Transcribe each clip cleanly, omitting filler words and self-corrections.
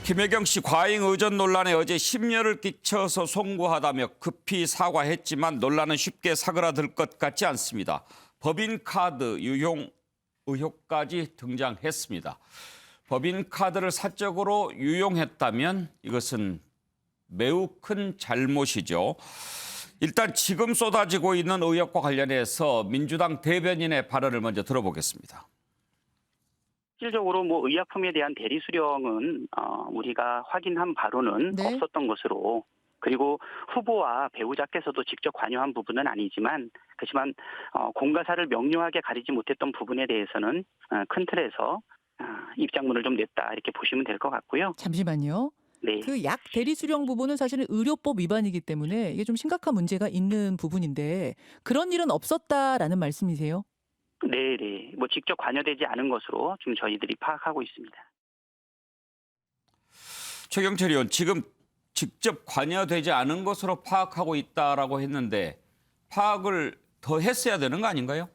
김혜경 씨 과잉 의전 논란에 어제 심려를 끼쳐서 송구하다며 급히 사과했지만 논란은 쉽게 사그라들 것 같지 않습니다. 법인카드 유용 의혹까지 등장했습니다. 법인카드를 사적으로 유용했다면 이것은 매우 큰 잘못이죠. 일단 지금 쏟아지고 있는 의혹과 관련해서 민주당 대변인의 발언을 먼저 들어보겠습니다. 실질적으로 의약품에 대한 대리 수령은 우리가 확인한 바로는 네. 없었던 것으로, 그리고 후보와 배우자께서도 직접 관여한 부분은 아니지만, 그렇지만 공가사를 명료하게 가리지 못했던 부분에 대해서는 큰 틀에서 입장문을 좀 냈다, 이렇게 보시면 될 것 같고요. 잠시만요. 네. 그 약 대리 수령 부분은 사실은 의료법 위반이기 때문에 이게 좀 심각한 문제가 있는 부분인데 그런 일은 없었다라는 말씀이세요? 네. 직접 관여되지 않은 것으로 좀 저희들이 파악하고 있습니다. 최경철 의원, 지금 직접 관여되지 않은 것으로 파악하고 있다라고 했는데 파악을 더 했어야 되는 거 아닌가요?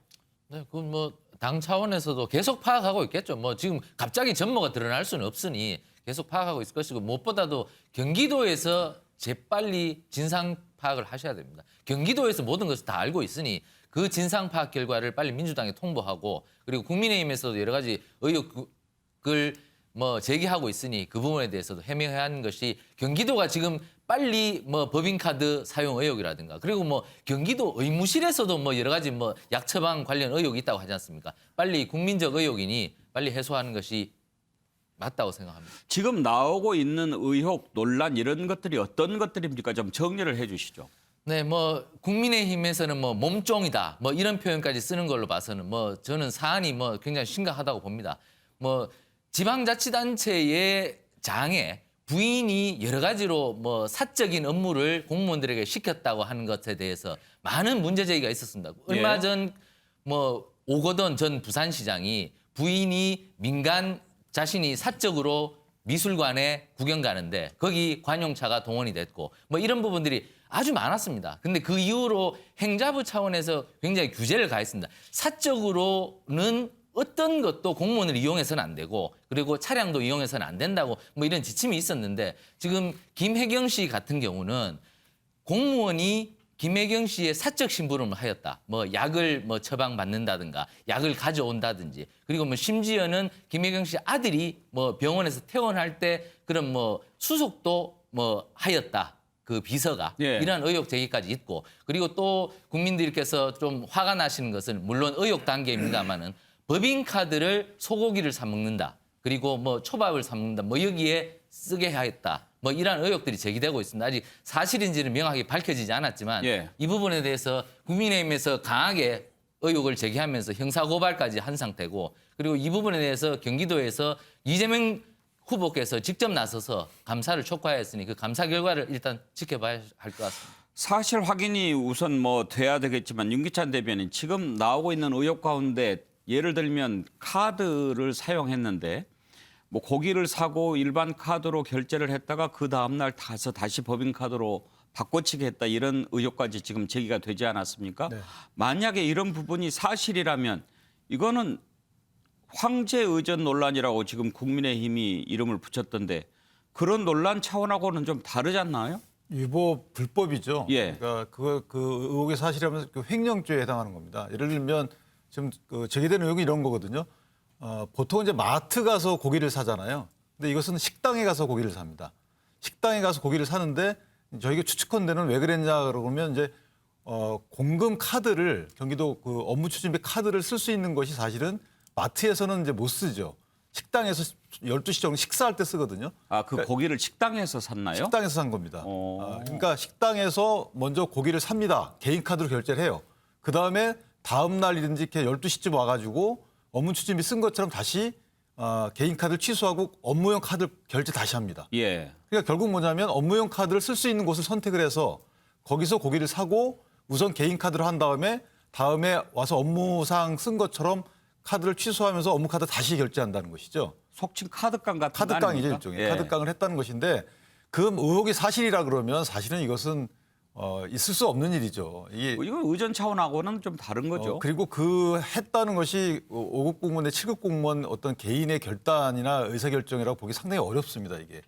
네, 그건 당 차원에서도 계속 파악하고 있겠죠. 지금 갑자기 전모가 드러날 수는 없으니 계속 파악하고 있을 것이고, 무엇보다도 경기도에서 재빨리 진상 파악을 하셔야 됩니다. 경기도에서 모든 것을 다 알고 있으니 그 진상 파악 결과를 빨리 민주당에 통보하고, 그리고 국민의힘에서도 여러 가지 의혹을 제기하고 있으니 그 부분에 대해서도 해명해야 하는 것이, 경기도가 지금 빨리 법인카드 사용 의혹이라든가, 그리고 경기도 의무실에서도 여러 가지 약 처방 관련 의혹이 있다고 하지 않습니까? 빨리 국민적 의혹이니 빨리 해소하는 것이 맞다고 생각합니다. 지금 나오고 있는 의혹, 논란 이런 것들이 어떤 것들입니까? 좀 정리를 해 주시죠. 네, 국민의힘에서는 몸종이다, 이런 표현까지 쓰는 걸로 봐서는 저는 사안이 굉장히 심각하다고 봅니다. 지방자치단체의 장에 부인이 여러 가지로 사적인 업무를 공무원들에게 시켰다고 하는 것에 대해서 많은 문제 제기가 있었습니다. 얼마 전 오거돈 전 부산시장이 부인이 민간 자신이 사적으로 미술관에 구경 가는데 거기 관용차가 동원이 됐고 이런 부분들이 아주 많았습니다. 근데 그 이후로 행자부 차원에서 굉장히 규제를 가했습니다. 사적으로는 어떤 것도 공무원을 이용해서는 안 되고, 그리고 차량도 이용해서는 안 된다고 이런 지침이 있었는데, 지금 김혜경 씨 같은 경우는 공무원이 김혜경 씨의 사적 심부름을 하였다. 약을 처방받는다든가 약을 가져온다든지, 그리고 심지어는 김혜경 씨 아들이 병원에서 퇴원할 때 그런 수속도 하였다. 그 비서가. 이런 의혹 제기까지 있고, 그리고 또 국민들께서 좀 화가 나시는 것은 물론 의혹 단계입니다만은 법인카드를 소고기를 사 먹는다. 그리고 초밥을 사 먹는다. 여기에 쓰게 하였다. 이런 의혹들이 제기되고 있습니다. 아직 사실인지는 명확히 밝혀지지 않았지만 이 부분에 대해서 국민의힘에서 강하게 의혹을 제기하면서 형사고발까지 한 상태고, 그리고 이 부분에 대해서 경기도에서 이재명 후보께서 직접 나서서 감사를 촉구하였으니 그 감사 결과를 일단 지켜봐야 할 것 같습니다. 사실 확인이 우선 돼야 되겠지만 윤기찬 대변인, 지금 나오고 있는 의혹 가운데 예를 들면 카드를 사용했는데 고기를 사고 일반 카드로 결제를 했다가 그 다음날 다시 법인카드로 바꿔치기 했다, 이런 의혹까지 지금 제기가 되지 않았습니까? 네. 만약에 이런 부분이 사실이라면 이거는 황제 의전 논란이라고 지금 국민의힘이 이름을 붙였던데, 그런 논란 차원하고는 좀 다르지 않나요? 위법 불법이죠. 그러니까 그 의혹이 사실이라면 횡령죄에 해당하는 겁니다. 예를 들면 지금 제기된 의혹이 이런 거거든요. 보통 이제 마트 가서 고기를 사잖아요. 근데 이것은 식당에 가서 고기를 삽니다. 식당에 가서 고기를 사는데 저희가 추측컨대는 왜 그랬냐 그러면 이제 공금 카드를, 경기도 그 업무 추진비 카드를 쓸 수 있는 것이 사실은 마트에서는 이제 못 쓰죠. 식당에서 12시 정도 식사할 때 쓰거든요. 그러니까 고기를 식당에서 샀나요? 식당에서 산 겁니다. 그러니까 식당에서 먼저 고기를 삽니다. 개인 카드로 결제를 해요. 그다음에 다음 날이든지 이렇게 12시쯤 와가지고 업무 추진비 쓴 것처럼 다시 개인 카드를 취소하고 업무용 카드 결제 다시 합니다. 그러니까 결국 뭐냐면 업무용 카드를 쓸 수 있는 곳을 선택을 해서 거기서 고기를 사고 우선 개인 카드로 한 다음에 와서 업무상 쓴 것처럼 카드를 취소하면서 업무 카드 다시 결제한다는 것이죠. 속칭 카드깡 같은 카드깡이죠, 일종의. 카드깡을 했다는 것인데 그 의혹이 사실이라 그러면 사실은 이것은 있을 수 없는 일이죠. 이거 의전 차원하고는 좀 다른 거죠. 그리고 그 했다는 것이 5급 공무원의 7급 공무원 어떤 개인의 결단이나 의사결정이라고 보기 상당히 어렵습니다, 이게.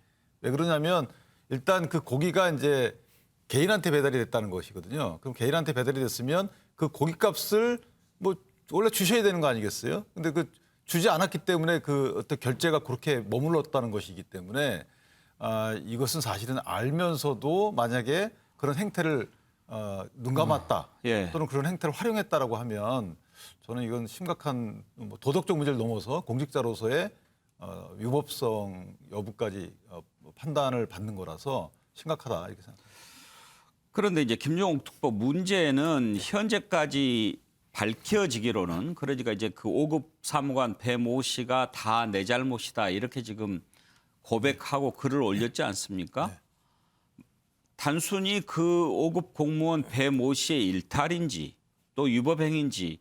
왜 그러냐면 일단 그 고기가 이제 개인한테 배달이 됐다는 것이거든요. 그럼 개인한테 배달이 됐으면 그 고깃값을 뭐 원래 주셔야 되는 거 아니겠어요? 근데 그 주지 않았기 때문에 그 어떤 결제가 그렇게 머물렀다는 것이기 때문에 이것은 사실은 알면서도 만약에 그런 행태를 눈 감았다 예. 또는 그런 행태를 활용했다라고 하면 저는 이건 심각한 뭐 도덕적 문제를 넘어서 공직자로서의 위법성 여부까지 판단을 받는 거라서 심각하다 이렇게 생각합니다. 그런데 이제 김종욱 특보 문제는 현재까지 밝혀지기로는 그러니까 이제 그 5급 사무관 배모 씨가 다 내 잘못이다 이렇게 지금 고백하고 글을 올렸지 않습니까? 네. 단순히 그 5급 공무원 배모 씨의 일탈인지 또 위법행위인지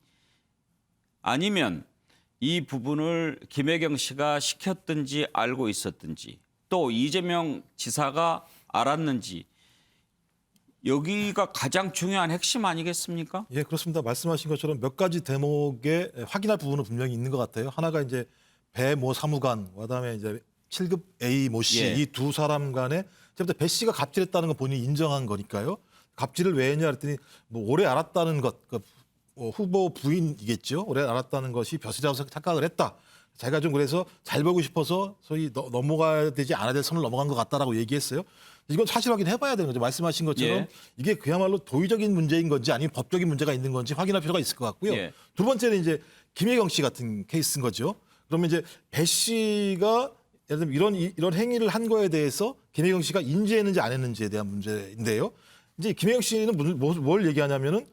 아니면 이 부분을 김혜경 씨가 시켰든지 알고 있었든지 또 이재명 지사가 알았는지 여기가 가장 중요한 핵심 아니겠습니까? 예, 그렇습니다. 말씀하신 것처럼 몇 가지 대목에 확인할 부분은 분명히 있는 것 같아요. 하나가 이제 배 모 사무관, 그다음에 이제 7급 A 모 씨 이 두 사람 간에 제부터 배 씨가 갑질했다는 건 본인이 인정한 거니까요. 갑질을 왜 했냐 그랬더니 뭐 오래 알았다는 것, 후보 부인이겠죠. 오래 알았다는 것이 벼슬이라고 착각을 했다. 자기가 좀 그래서 잘 보고 싶어서 소위 넘어가야 되지 않아야 될 선을 넘어간 것 같다라고 얘기했어요. 이건 사실 확인해봐야 되는 거죠. 말씀하신 것처럼 예. 이게 그야말로 도의적인 문제인 건지 아니면 법적인 문제가 있는 건지 확인할 필요가 있을 것 같고요. 예. 두 번째는 이제 김혜경 씨 같은 케이스인 거죠. 그러면 이제 배 씨가 예를 들면 이런 행위를 한 거에 대해서 김혜경 씨가 인지했는지 안 했는지에 대한 문제인데요. 이제 김혜경 씨는 뭘 얘기하냐면은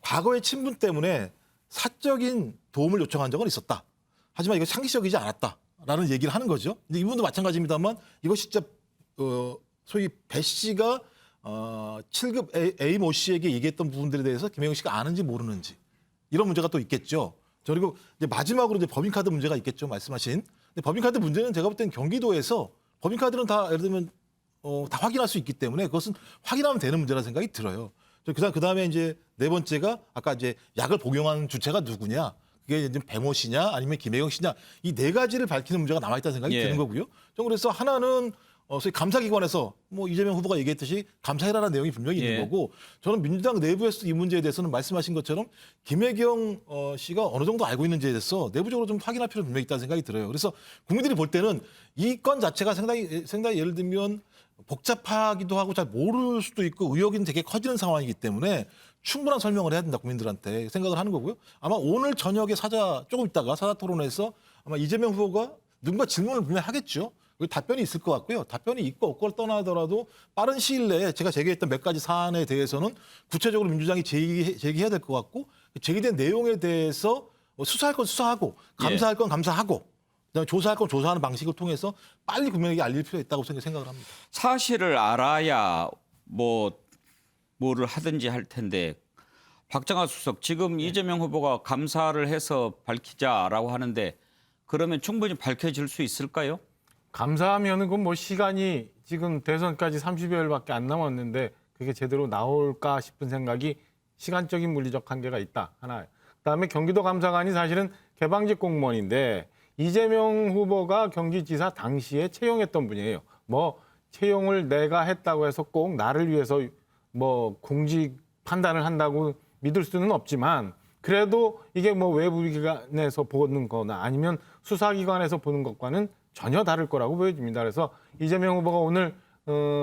과거의 친분 때문에 사적인 도움을 요청한 적은 있었다. 하지만 이거 상식적이지 않았다라는 얘기를 하는 거죠. 근데 이분도 마찬가지입니다만 이것이 진짜 소위 배 씨가 7급 A 모 씨에게 얘기했던 부분들에 대해서 김혜경 씨가 아는지 모르는지 이런 문제가 또 있겠죠. 그리고 이제 마지막으로 이제 법인카드 문제가 있겠죠. 말씀하신. 근데 법인카드 문제는 제가 볼 때는 경기도에서 법인카드는 다 예를 들면 다 확인할 수 있기 때문에 그것은 확인하면 되는 문제라는 생각이 들어요. 그다음에 이제 네 번째가 아까 이제 약을 복용한 주체가 누구냐. 그게 이제 배모 씨냐 아니면 김혜경 씨냐 이 네 가지를 밝히는 문제가 남아있다는 생각이 예. 드는 거고요. 좀 그래서 하나는 소위 감사기관에서 뭐 이재명 후보가 얘기했듯이 감사해라라는 내용이 분명히 예. 있는 거고 저는 민주당 내부에서 이 문제에 대해서는 말씀하신 것처럼 김혜경 씨가 어느 정도 알고 있는지에 대해서 내부적으로 좀 확인할 필요가 분명히 있다는 생각이 들어요. 그래서 국민들이 볼 때는 이 건 자체가 상당히 예를 들면 복잡하기도 하고 잘 모를 수도 있고 의혹이 되게 커지는 상황이기 때문에 충분한 설명을 해야 된다 국민들한테 생각을 하는 거고요. 아마 오늘 저녁에 조금 있다가 사자 토론에서 아마 이재명 후보가 누군가 질문을 분명히 하겠죠. 답변이 있을 것 같고요. 답변이 있고 없고를 떠나더라도 빠른 시일 내에 제가 제기했던 몇 가지 사안에 대해서는 구체적으로 민주당이 제기해야 될 것 같고 제기된 내용에 대해서 수사할 건 수사하고 감사할 건 감사하고 그다음에 조사할 건 조사하는 방식을 통해서 빨리 국민에게 알릴 필요가 있다고 생각을 합니다. 사실을 알아야 뭐를 하든지 할 텐데 박정하 수석 지금 이재명 후보가 감사를 해서 밝히자라고 하는데 그러면 충분히 밝혀질 수 있을까요? 감사하면은 그건 뭐 시간이 지금 대선까지 30여일밖에 안 남았는데 그게 제대로 나올까 싶은 생각이 시간적인 물리적 한계가 있다. 하나. 그다음에 경기도 감사관이 사실은 개방직 공무원인데 이재명 후보가 경기지사 당시에 채용했던 분이에요. 뭐 채용을 내가 했다고 해서 꼭 나를 위해서 뭐 공직 판단을 한다고 믿을 수는 없지만 그래도 이게 뭐 외부기관에서 보는 거나 아니면 수사기관에서 보는 것과는 전혀 다를 거라고 보여집니다. 그래서 이재명 후보가 오늘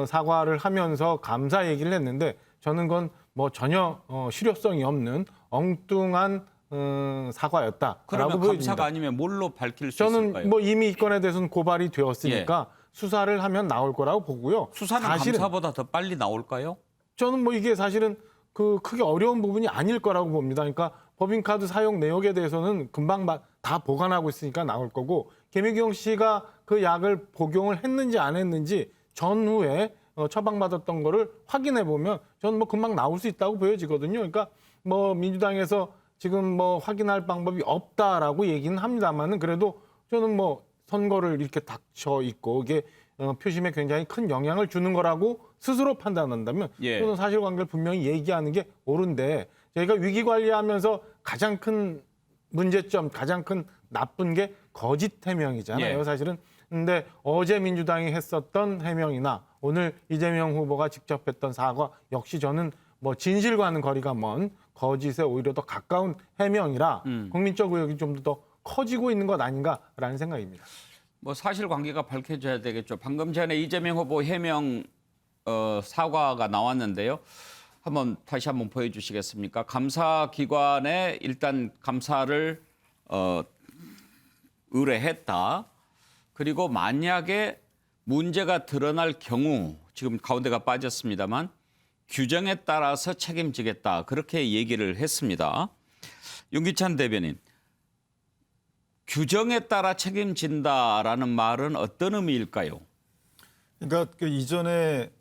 사과를 하면서 감사 얘기를 했는데 저는 그건 뭐 전혀 실효성이 없는 엉뚱한 사과였다라고 그러면 보여집니다. 감사가 아니면 뭘로 밝힐 수 저는 있을까요? 뭐 이미 이 건에 대해서는 고발이 되었으니까 수사를 하면 나올 거라고 보고요. 수사는 사실은 감사보다 더 빨리 나올까요? 저는 뭐 이게 사실은 그 크게 어려운 부분이 아닐 거라고 봅니다. 그러니까 법인카드 사용 내역에 대해서는 금방 다 보관하고 있으니까 나올 거고 김혜경 씨가 그 약을 복용을 했는지 안 했는지 전후에 처방받았던 거를 확인해 보면 저는 뭐 금방 나올 수 있다고 보여지거든요. 그러니까 뭐 민주당에서 지금 뭐 확인할 방법이 없다라고 얘기는 합니다만은 그래도 저는 뭐 선거를 이렇게 닥쳐 있고 이게 표심에 굉장히 큰 영향을 주는 거라고 스스로 판단한다면 저는 사실관계를 분명히 얘기하는 게 옳은데 저희가 위기 관리하면서 가장 큰 문제점, 가장 큰 나쁜 게 거짓 해명이잖아요. 사실은 근데 어제 민주당이 했었던 해명이나 오늘 이재명 후보가 직접 했던 사과 역시 저는 뭐 진실과는 거리가 먼 거짓에 오히려 더 가까운 해명이라 국민적 의혹이 좀 더 커지고 있는 것 아닌가라는 생각입니다. 뭐 사실관계가 밝혀져야 되겠죠. 방금 전에 이재명 후보 해명 사과가 나왔는데요. 다시 한번 보여주시겠습니까? 감사기관에 일단 감사를 의뢰했다. 그리고 만약에 문제가 드러날 경우 지금 가운데가 빠졌습니다만 규정에 따라서 책임지겠다. 그렇게 얘기를 했습니다. 윤기찬 대변인, 규정에 따라 책임진다라는 말은 어떤 의미일까요? 그러니까 그 이전에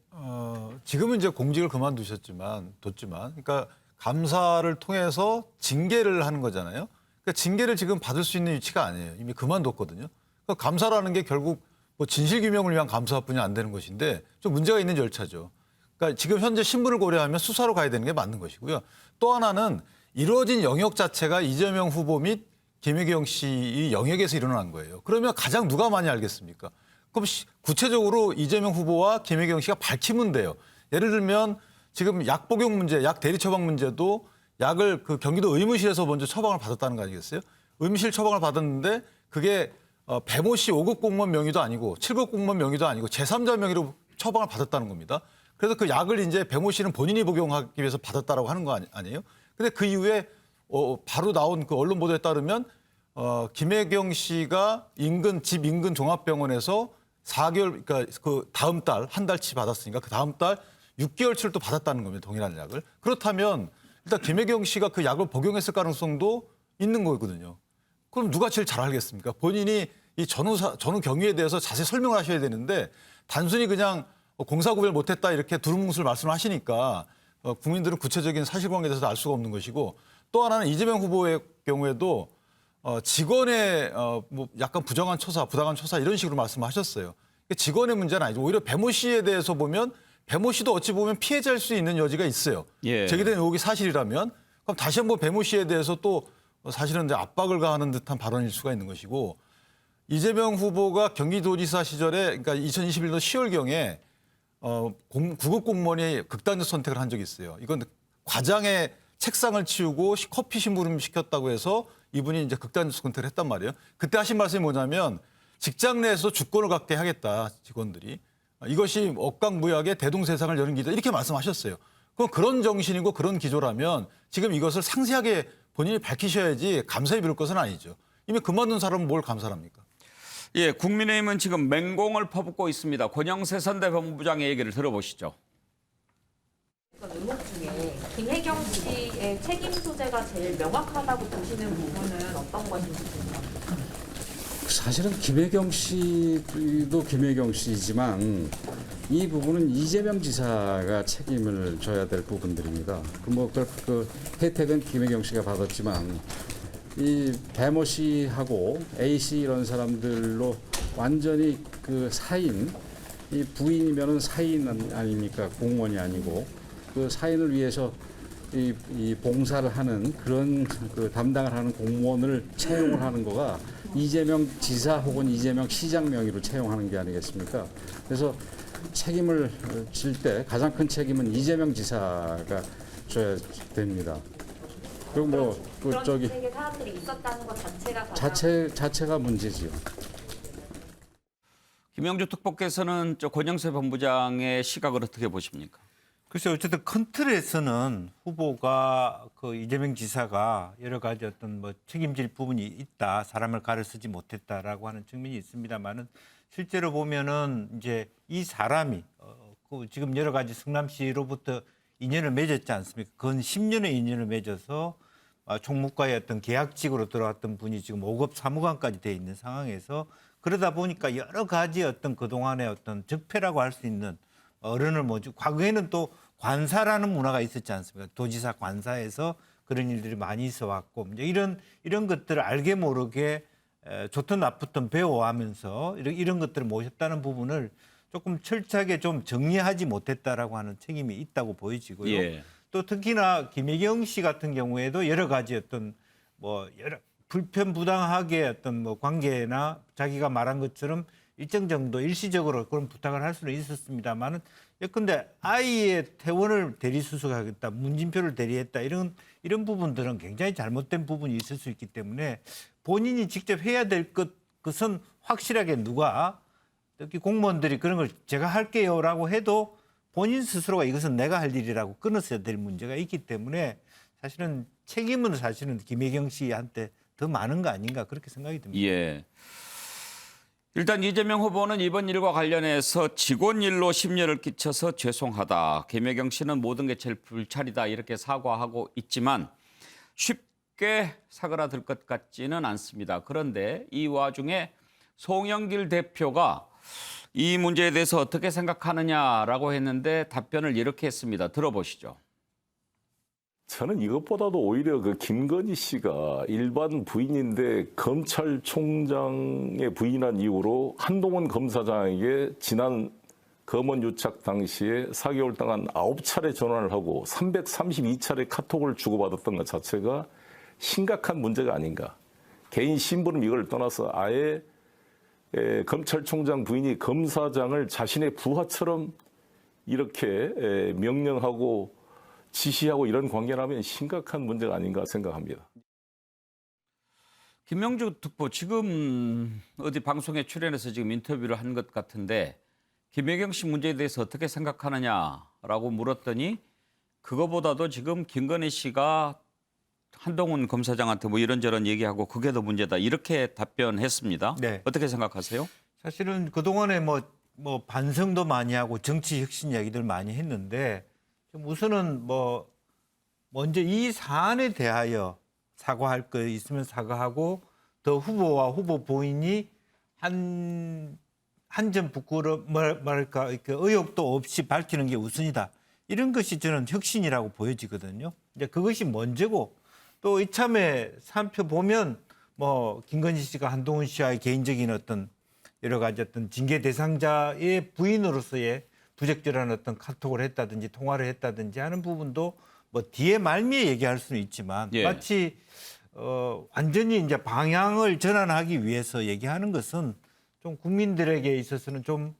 지금은 이제 공직을 그만두셨지만 그러니까 감사를 통해서 징계를 하는 거잖아요. 그러니까 징계를 지금 받을 수 있는 위치가 아니에요. 이미 그만뒀거든요. 그러니까 감사라는 게 결국 뭐 진실규명을 위한 감사뿐이 안 되는 것인데 좀 문제가 있는 절차죠. 그러니까 지금 현재 신분을 고려하면 수사로 가야 되는 게 맞는 것이고요. 또 하나는 이루어진 영역 자체가 이재명 후보 및 김혜경 씨의 영역에서 일어난 거예요. 그러면 가장 누가 많이 알겠습니까? 그럼 구체적으로 이재명 후보와 김혜경 씨가 밝히면 돼요. 예를 들면 지금 약 복용 문제, 약 대리 처방 문제도 약을 그 경기도 의무실에서 먼저 처방을 받았다는 거 아니겠어요? 의무실 처방을 받았는데 그게 배모 씨 5급 공무원 명의도 아니고 7급 공무원 명의도 아니고 제3자 명의로 처방을 받았다는 겁니다. 그래서 그 약을 이제 배모 씨는 본인이 복용하기 위해서 받았다라고 하는 거 아니에요? 근데 그 이후에 바로 나온 그 언론 보도에 따르면 김혜경 씨가 집 인근 종합병원에서 4개월, 그러니까 그 다음 달 한 달치 받았으니까 그 다음 달 6개월치를 또 받았다는 겁니다. 동일한 약을. 그렇다면 일단 김혜경 씨가 그 약을 복용했을 가능성도 있는 거거든요. 그럼 누가 제일 잘 알겠습니까? 본인이 이 전후 경위에 대해서 자세히 설명을 하셔야 되는데 단순히 그냥 공사구별 못했다 이렇게 두루뭉술 말씀하시니까 국민들은 구체적인 사실관계에 대해서 알 수가 없는 것이고 또 하나는 이재명 후보의 경우에도 직원의 뭐 약간 부정한 처사, 부당한 처사 이런 식으로 말씀하셨어요. 직원의 문제는 아니죠. 오히려 배모 씨에 대해서 보면 배모 씨도 어찌 보면 피해자일 수 있는 여지가 있어요. 예. 제기된 의혹이 사실이라면 그럼 다시 한번 배모 씨에 대해서 또 사실은 이제 압박을 가하는 듯한 발언일 수가 있는 것이고 이재명 후보가 경기도지사 시절에 그러니까 2021년 10월경에 9급 공무원이 극단적 선택을 한 적이 있어요. 이건 과장의 책상을 치우고 커피 심부름 시켰다고 해서 이분이 이제 극단적 선택을 했단 말이에요. 그때 하신 말씀이 뭐냐면 직장 내에서 주권을 갖게 하겠다 직원들이. 이것이 억강무약의 대동세상을 여는 기다 이렇게 말씀하셨어요. 그럼 그런 정신이고 그런 기조라면 지금 이것을 상세하게 본인이 밝히셔야지 감사에 비를 것은 아니죠. 이미 그만둔 사람은 뭘 감사를 합니까? 예, 국민의힘은 지금 맹공을 퍼붓고 있습니다. 권영세 선대본부장의 얘기를 들어보시죠. 의혹 중에 김혜경 씨의 책임 소재가 제일 명확하다고 보시는 부분은 어떤 것인지. 사실은 김혜경 씨도 김혜경 씨지만 이 부분은 이재명 지사가 책임을 져야 될 부분들입니다. 그 혜택은 김혜경 씨가 받았지만 이 배모 씨하고 A 씨 이런 사람들로 완전히 그 사인, 이 부인이면은 사인 아닙니까? 공무원이 아니고 그 사인을 위해서 이 봉사를 하는 그런 그 담당을 하는 공무원을 채용을 하는 거가 이재명 지사 혹은 이재명 시장 명의로 채용하는 게 아니겠습니까? 그래서 책임을 질 때 가장 큰 책임은 이재명 지사가 져야 됩니다. 그리고 뭐 그런 정책에 사람들이 있었다는 것 자체가 자체가 문제지요. 김영주 특보께서는 권영세 본부장의 시각을 어떻게 보십니까? 글쎄요, 어쨌든 큰 틀에서는 후보가 그 이재명 지사가 여러 가지 어떤 뭐 책임질 부분이 있다, 사람을 가려 쓰지 못했다라고 하는 측면이 있습니다만은 실제로 보면은 이제 이 사람이 그 지금 여러 가지 성남시로부터 인연을 맺었지 않습니까? 근 10년의 인연을 맺어서 총무과의 어떤 계약직으로 들어왔던 분이 지금 5급 사무관까지 돼 있는 상황에서 그러다 보니까 여러 가지 어떤 그동안의 어떤 적폐라고 할 수 있는 어른을 모집, 과거에는 또 관사라는 문화가 있었지 않습니까? 도지사 관사에서 그런 일들이 많이 있어 왔고 이제 이런 것들을 알게 모르게 좋든 나쁘든 배워하면서 이런 것들을 모셨다는 부분을 조금 철저하게 좀 정리하지 못했다라고 하는 책임이 있다고 보여지고요. 예. 또 특히나 김혜경 씨 같은 경우에도 여러 가지 어떤 뭐 여러 불편부당하게 어떤 뭐 관계나 자기가 말한 것처럼 일정 정도 일시적으로 그런 부탁을 할 수는 있었습니다만은 예컨대 아이의 퇴원을 대리수속하겠다, 문진표를 대리했다 이런 부분들은 굉장히 잘못된 부분이 있을 수 있기 때문에 본인이 직접 해야 될 것은 확실하게 누가 특히 공무원들이 그런 걸 제가 할게요라고 해도 본인 스스로가 이것은 내가 할 일이라고 끊었어야 될 문제가 있기 때문에 사실은 책임은 사실은 김혜경 씨한테 더 많은 거 아닌가 그렇게 생각이 듭니다. 예. 일단 이재명 후보는 이번 일과 관련해서 직원 일로 심려를 끼쳐서 죄송하다. 김혜경 씨는 모든 게 제일 불찰이다. 이렇게 사과하고 있지만 쉽게 사그라들 것 같지는 않습니다. 그런데 이 와중에 송영길 대표가 이 문제에 대해서 어떻게 생각하느냐라고 했는데 답변을 이렇게 했습니다. 들어보시죠. 저는 이것보다도 오히려 그 김건희 씨가 일반 부인인데 검찰총장에 부인한 이후로 한동훈 검사장에게 지난 검언 유착 당시에 4개월 동안 9차례 전화를 하고 332차례 카톡을 주고받았던 것 자체가 심각한 문제가 아닌가. 개인 심부름 이걸 떠나서 아예 검찰총장 부인이 검사장을 자신의 부하처럼 이렇게 명령하고 지시하고 이런 관계라면 심각한 문제가 아닌가 생각합니다. 김명주 특보 지금 어디 방송에 출연해서 지금 인터뷰를 한 것 같은데 김혜경 씨 문제에 대해서 어떻게 생각하느냐라고 물었더니 그거보다도 지금 김건희 씨가 한동훈 검사장한테 뭐 이런저런 얘기하고 그게 더 문제다 이렇게 답변했습니다. 네. 어떻게 생각하세요? 사실은 그동안에 뭐 반성도 많이 하고 정치 혁신 이야기들 많이 했는데 좀 우선은 먼저 이 사안에 대하여 사과할 거 있으면 사과하고 더 후보와 후보 부인이 한 점 말할까 의혹도 없이 밝히는 게 우선이다. 이런 것이 저는 혁신이라고 보여지거든요. 이제 그것이 먼저고 또 이참에 살펴보면 김건희 씨가 한동훈 씨와의 개인적인 어떤 여러 가지 어떤 징계 대상자의 부인으로서의 부적절한 어떤 카톡을 했다든지 통화를 했다든지 하는 부분도 뒤에 말미에 얘기할 수는 있지만 예. 마치 완전히 이제 방향을 전환하기 위해서 얘기하는 것은 좀 국민들에게 있어서는 좀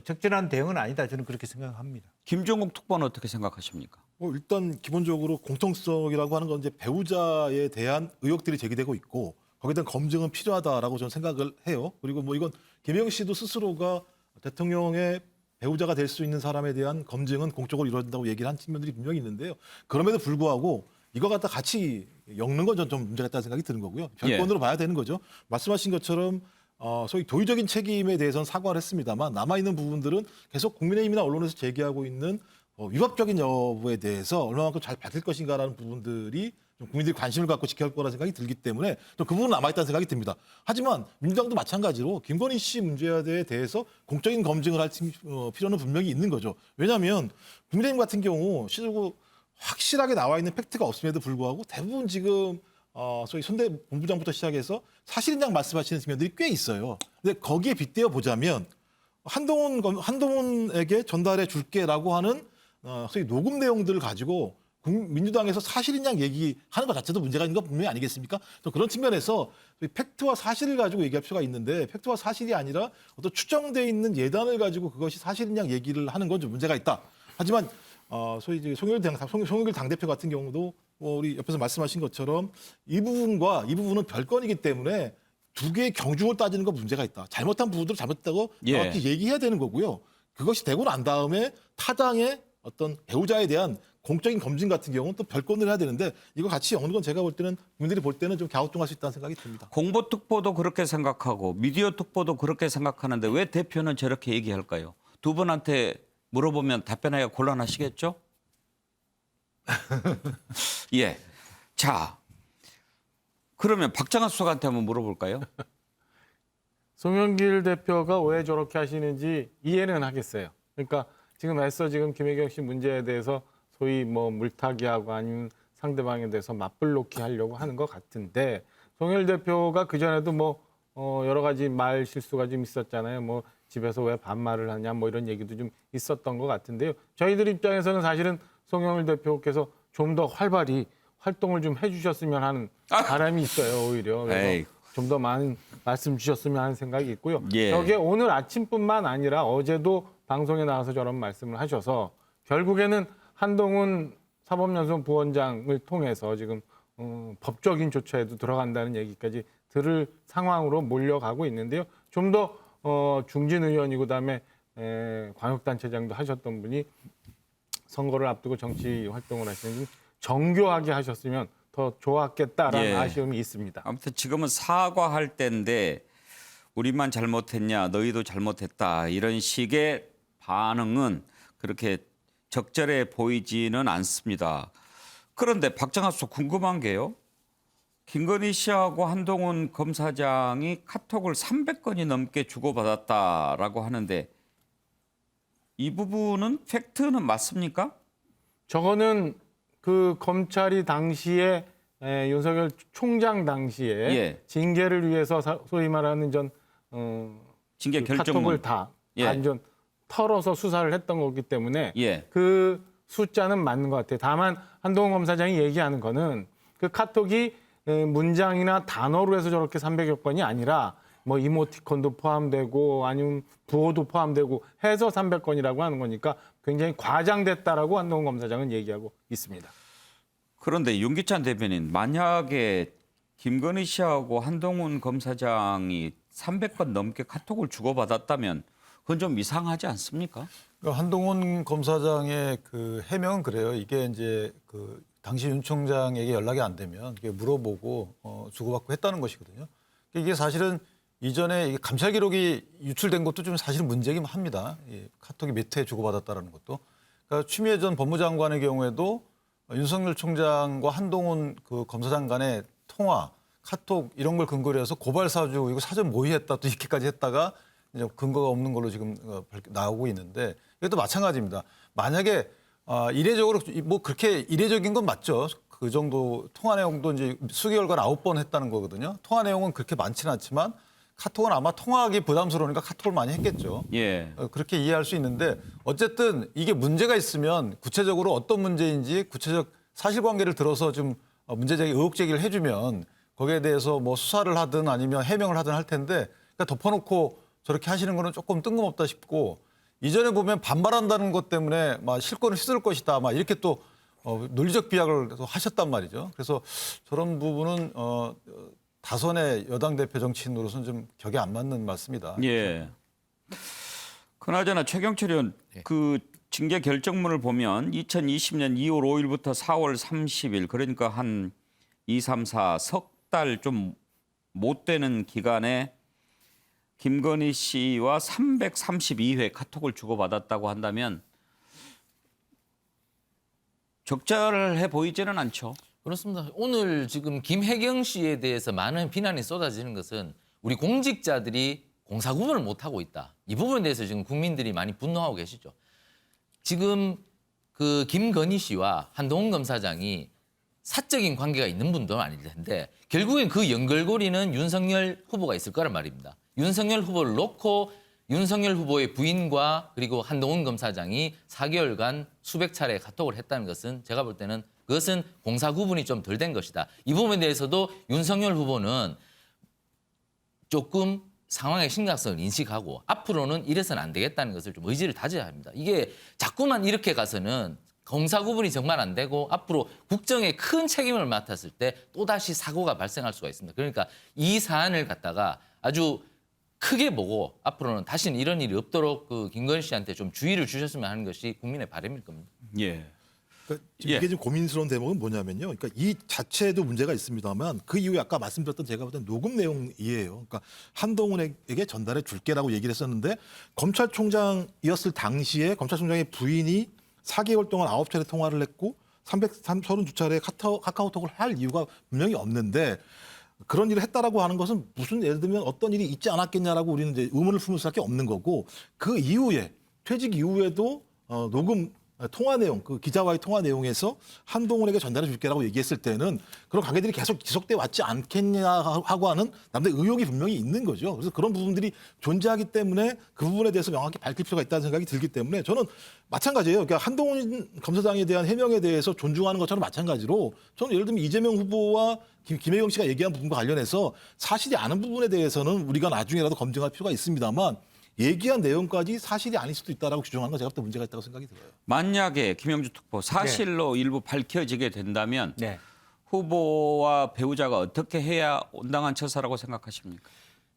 적절한 대응은 아니다. 저는 그렇게 생각합니다. 김종국 특보는 어떻게 생각하십니까? 일단 기본적으로 공통성이라고 하는 건 이제 배우자에 대한 의혹들이 제기되고 있고 거기에 대한 검증은 필요하다라고 저는 생각을 해요. 그리고 이건 김혜경 씨도 스스로가 대통령의 배우자가 될 수 있는 사람에 대한 검증은 공적으로 이루어진다고 얘기를 한 측면들이 분명히 있는데요. 그럼에도 불구하고 이거 갖다 같이 엮는 건 좀 문제가 있다는 생각이 드는 거고요. 별건으로 봐야 되는 거죠. 말씀하신 것처럼 소위 도의적인 책임에 대해서는 사과를 했습니다만 남아있는 부분들은 계속 국민의힘이나 언론에서 제기하고 있는 위법적인 여부에 대해서 얼마만큼 잘 밝힐 것인가라는 부분들이 좀 국민들이 관심을 갖고 지켜야 할 거라는 생각이 들기 때문에 또 그 부분은 남아있다는 생각이 듭니다. 하지만 민주당도 마찬가지로 김건희 씨 문제에 대해서 공적인 검증을 할 필요는 분명히 있는 거죠. 왜냐하면 국민의힘 같은 경우 실제로 확실하게 나와 있는 팩트가 없음에도 불구하고 대부분 지금 소위 손대 본부장부터 시작해서 사실인양 말씀하시는 측면들이 꽤 있어요. 근데 거기에 빗대어 보자면 한동훈에게 전달해 줄게라고 하는 소위 녹음 내용들을 가지고 민주당에서 사실인양 얘기하는 것 자체도 문제가 있는 건 분명히 아니겠습니까? 또 그런 측면에서 팩트와 사실을 가지고 얘기할 필요가 있는데 팩트와 사실이 아니라 어떤 추정돼 있는 예단을 가지고 그것이 사실인양 얘기를 하는 건 좀 문제가 있다. 하지만 소위 이제 송영길 당대표 같은 경우도 우리 옆에서 말씀하신 것처럼 이 부분은 별건이기 때문에 두 개의 경중을 따지는 건 문제가 있다. 잘못한 부분들을 잘못했다고 정확히 얘기해야 되는 거고요. 그것이 되고 난 다음에 타당의 어떤 배우자에 대한 공적인 검증 같은 경우는 또 별건을 해야 되는데 이거 같이 엮는 건 제가 볼 때는 국민들이 볼 때는 좀 갸우뚱할 수 있다는 생각이 듭니다. 공보특보도 그렇게 생각하고 미디어 특보도 그렇게 생각하는데 왜 대표는 저렇게 얘기할까요? 두 분한테 물어보면 답변하기가 곤란하시겠죠? 예. 자, 그러면 박정환 수석한테 한번 물어볼까요? 송영길 대표가 왜 저렇게 하시는지 이해는 하겠어요. 그러니까 지금 김혜경 씨 문제에 대해서 소위 물타기하고 아니면 상대방에 대해서 맞불놓기 하려고 하는 것 같은데 송영길 대표가 그전에도 여러 가지 말 실수가 좀 있었잖아요. 집에서 왜 반말을 하냐 이런 얘기도 좀 있었던 것 같은데요. 저희들 입장에서는 사실은 송영길 대표께서 좀 더 활발히 활동을 좀 해주셨으면 하는 바람이 있어요. 오히려. 그래서 좀 더 많은 말씀 주셨으면 하는 생각이 있고요. 예. 저게 오늘 아침뿐만 아니라 어제도 방송에 나와서 저런 말씀을 하셔서 결국에는 한동훈 사법연수원 부원장을 통해서 지금 법적인 조처에도 들어간다는 얘기까지 들을 상황으로 몰려가고 있는데요. 좀 더 중진 의원이고 그다음에 광역단체장도 하셨던 분이 선거를 앞두고 정치 활동을 하시는 정교하게 하셨으면 더 좋았겠다라는 예. 아쉬움이 있습니다. 아무튼 지금은 사과할 때인데 우리만 잘못했냐, 너희도 잘못했다 이런 식의 반응은 그렇게 적절해 보이지는 않습니다. 그런데 박정하수 궁금한 게요. 김건희 씨하고 한동훈 검사장이 카톡을 300건이 넘게 주고받았다라고 하는데 이 부분은 팩트는 맞습니까? 저거는 그 검찰이 당시에 윤석열 총장 당시에 예. 징계를 위해서 소위 말하는 징계 그 결정문. 카톡을 다 예. 완전 털어서 수사를 했던 거기 때문에 예. 그 숫자는 맞는 것 같아요. 다만 한동훈 검사장이 얘기하는 거는 그 카톡이 문장이나 단어로 해서 저렇게 300여 건이 아니라 뭐 이모티콘도 포함되고 아니면 부호도 포함되고 해서 300건이라고 하는 거니까 굉장히 과장됐다라고 한동훈 검사장은 얘기하고 있습니다. 그런데 윤기찬 대변인 만약에 김건희 씨하고 한동훈 검사장이 300건 넘게 카톡을 주고받았다면 그건 좀 이상하지 않습니까? 그러니까 한동훈 검사장의 그 해명은 그래요. 이게 이제 그 당시 윤 총장에게 연락이 안 되면 이게 물어보고 주고받고 했다는 것이거든요. 이게 사실은 이전에 이게 감찰 기록이 유출된 것도 좀 사실은 문제긴 합니다. 이 카톡이 몇 회 주고받았다는 것도. 그러니까 추미애 전 법무장관의 경우에도 윤석열 총장과 한동훈 그 검사장 간의 통화, 카톡 이런 걸 근거로 해서 고발 사주 이거 사전 모의했다 또 이렇게까지 했다가 이제 근거가 없는 걸로 지금 나오고 있는데 이것도 마찬가지입니다. 만약에 이례적으로 뭐 그렇게 이례적인 건 맞죠. 그 정도 통화 내용도 이제 수개월간 9번 했다는 거거든요. 통화 내용은 그렇게 많지는 않지만 카톡은 아마 통화하기 부담스러우니까 카톡을 많이 했겠죠. 예. 그렇게 이해할 수 있는데 어쨌든 이게 문제가 있으면 구체적으로 어떤 문제인지 구체적 사실관계를 들어서 좀 문제제기 의혹 제기를 해주면 거기에 대해서 뭐 수사를 하든 아니면 해명을 하든 할 텐데 그러니까 덮어놓고 저렇게 하시는 거는 조금 뜬금없다 싶고 이전에 보면 반발한다는 것 때문에 막 실권을 휘둘 것이다 막 이렇게 또 논리적 비약을 또 하셨단 말이죠. 그래서 저런 부분은 다선의 여당 대표 정치인으로서는 좀 격에 안 맞는 말씀이다. 예. 그나저나 최경철 의원 그 징계 결정문을 보면 2020년 2월 5일부터 4월 30일 그러니까 한 2, 3, 4 석 달 좀 못 되는 기간에 김건희 씨와 332회 카톡을 주고받았다고 한다면 적절해 보이지는 않죠. 그렇습니다. 오늘 지금 김혜경 씨에 대해서 많은 비난이 쏟아지는 것은 우리 공직자들이 공사 구분을 못하고 있다. 이 부분에 대해서 지금 국민들이 많이 분노하고 계시죠. 지금 그 김건희 씨와 한동훈 검사장이 사적인 관계가 있는 분도 아닐 텐데 결국엔 그 연결고리는 윤석열 후보가 있을 거란 말입니다. 윤석열 후보를 놓고 윤석열 후보의 부인과 그리고 한동훈 검사장이 4개월간 수백 차례 카톡을 했다는 것은 제가 볼 때는 그것은 공사 구분이 좀 덜 된 것이다. 이 부분에 대해서도 윤석열 후보는 조금 상황의 심각성을 인식하고 앞으로는 이래서는 안 되겠다는 것을 좀 의지를 다져야 합니다. 이게 자꾸만 이렇게 가서는 공사 구분이 정말 안 되고 앞으로 국정에 큰 책임을 맡았을 때 또다시 사고가 발생할 수가 있습니다. 그러니까 이 사안을 갖다가 아주 크게 보고 앞으로는 다시는 이런 일이 없도록 그 김건희 씨한테 좀 주의를 주셨으면 하는 것이 국민의 바람일 겁니다. 예. 그러니까 지금 이게 좀 고민스러운 대목은 뭐냐면요. 그러니까 이 자체에도 문제가 있습니다만 그 이후에 아까 말씀드렸던 제가 볼 때 녹음 내용이에요. 그러니까 한동훈에게 전달해 줄게라고 얘기를 했었는데 검찰총장이었을 당시에 검찰총장의 부인이 4개월 동안 9차례 통화를 했고 332차례 카카오톡을 할 이유가 분명히 없는데 그런 일을 했다라고 하는 것은 무슨 예를 들면 어떤 일이 있지 않았겠냐라고 우리는 이제 의문을 품을 수밖에 없는 거고 그 이후에 퇴직 이후에도 녹음 통화 내용, 그 기자와의 통화 내용에서 한동훈에게 전달해 줄게라고 얘기했을 때는 그런 관계들이 계속 지속돼 왔지 않겠냐 하고 하는 남들의 의혹이 분명히 있는 거죠. 그래서 그런 부분들이 존재하기 때문에 그 부분에 대해서 명확히 밝힐 필요가 있다는 생각이 들기 때문에 저는 마찬가지예요. 그러니까 한동훈 검사장에 대한 해명에 대해서 존중하는 것처럼 마찬가지로 저는 예를 들면 이재명 후보와 김혜경 씨가 얘기한 부분과 관련해서 사실이 아닌 부분에 대해서는 우리가 나중에라도 검증할 필요가 있습니다만 얘기한 내용까지 사실이 아닐 수도 있다라고 규정하는 건 제가 볼 때 문제가 있다고 생각이 들어요. 만약에 김영주 특보 사실로 일부 밝혀지게 된다면 네. 후보와 배우자가 어떻게 해야 온당한 처사라고 생각하십니까?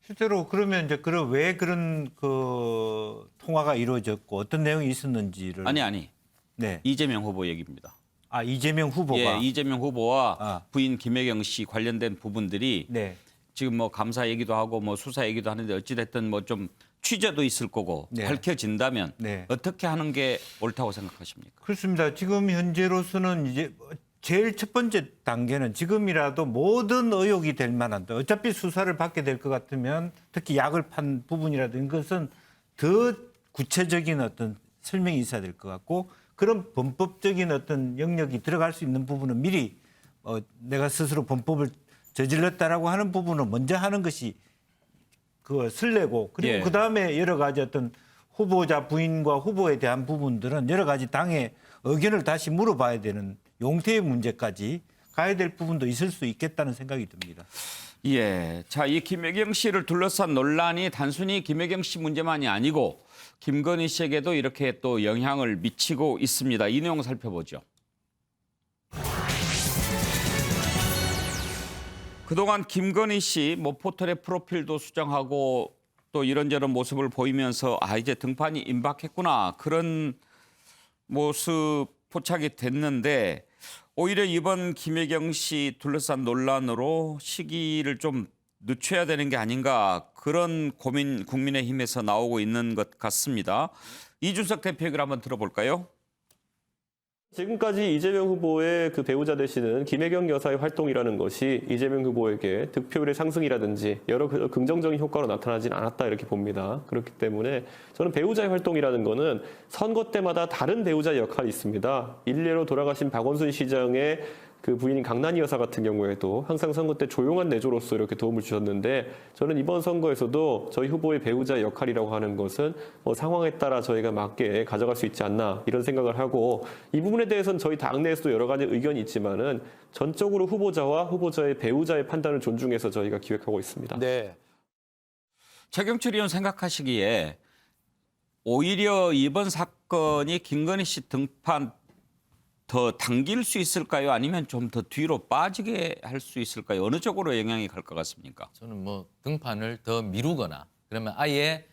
실제로 그러면 이제 왜 그런 그 통화가 이루어졌고 어떤 내용이 있었는지를 아니. 네. 이재명 후보 얘기입니다. 아, 이재명 후보가 예, 이재명 후보와 아. 부인 김혜경 씨 관련된 부분들이 네. 지금 뭐 감사 얘기도 하고 뭐 수사 얘기도 하는데 어찌됐든 뭐 좀 취재도 있을 거고 네. 밝혀진다면 네. 어떻게 하는 게 옳다고 생각하십니까? 그렇습니다. 지금 현재로서는 이제 제일 첫 번째 단계는 지금이라도 모든 의혹이 될 만한 어차피 수사를 받게 될 것 같으면 특히 약을 판 부분이라든 것은 더 구체적인 어떤 설명이 있어야 될 것 같고 그런 범법적인 어떤 영역이 들어갈 수 있는 부분은 미리 내가 스스로 범법을 저질렀다라고 하는 부분은 먼저 하는 것이 그 설레고 그리고 예. 그다음에 여러 가지 어떤 후보자 부인과 후보에 대한 부분들은 여러 가지 당의 의견을 다시 물어봐야 되는 용태의 문제까지 가야 될 부분도 있을 수 있겠다는 생각이 듭니다. 예. 자, 이 김혜경 씨를 둘러싼 논란이 단순히 김혜경 씨 문제만이 아니고 김건희 씨에게도 이렇게 또 영향을 미치고 있습니다. 이 내용 살펴보죠. 그동안 김건희 씨 뭐 포털의 프로필도 수정하고 또 이런저런 모습을 보이면서 이제 등판이 임박했구나 그런 모습 포착이 됐는데 오히려 이번 김혜경 씨 둘러싼 논란으로 시기를 좀 늦춰야 되는 게 아닌가 그런 고민 국민의힘에서 나오고 있는 것 같습니다. 이준석 대표 얘기를 한번 들어볼까요? 지금까지 이재명 후보의 그 배우자 되시는 김혜경 여사의 활동이라는 것이 이재명 후보에게 득표율의 상승이라든지 여러 긍정적인 효과로 나타나진 않았다 이렇게 봅니다. 그렇기 때문에 저는 배우자의 활동이라는 거는 선거 때마다 다른 배우자의 역할이 있습니다. 일례로 돌아가신 박원순 시장의 그 부인인 강난희 여사 같은 경우에도 항상 선거 때 조용한 내조로서 이렇게 도움을 주셨는데 저는 이번 선거에서도 저희 후보의 배우자의 역할이라고 하는 것은 상황에 따라 저희가 맞게 가져갈 수 있지 않나 이런 생각을 하고 이 부분에 대해서는 저희 당내에서도 여러 가지 의견이 있지만은 전적으로 후보자와 후보자의 배우자의 판단을 존중해서 저희가 기획하고 있습니다. 네. 최경철 의원 생각하시기에 오히려 이번 사건이 김건희 씨 등판 더 당길 수 있을까요? 아니면 좀 더 뒤로 빠지게 할 수 있을까요? 어느 쪽으로 영향이 갈 것 같습니까? 저는 뭐 등판을 더 미루거나 그러면 아예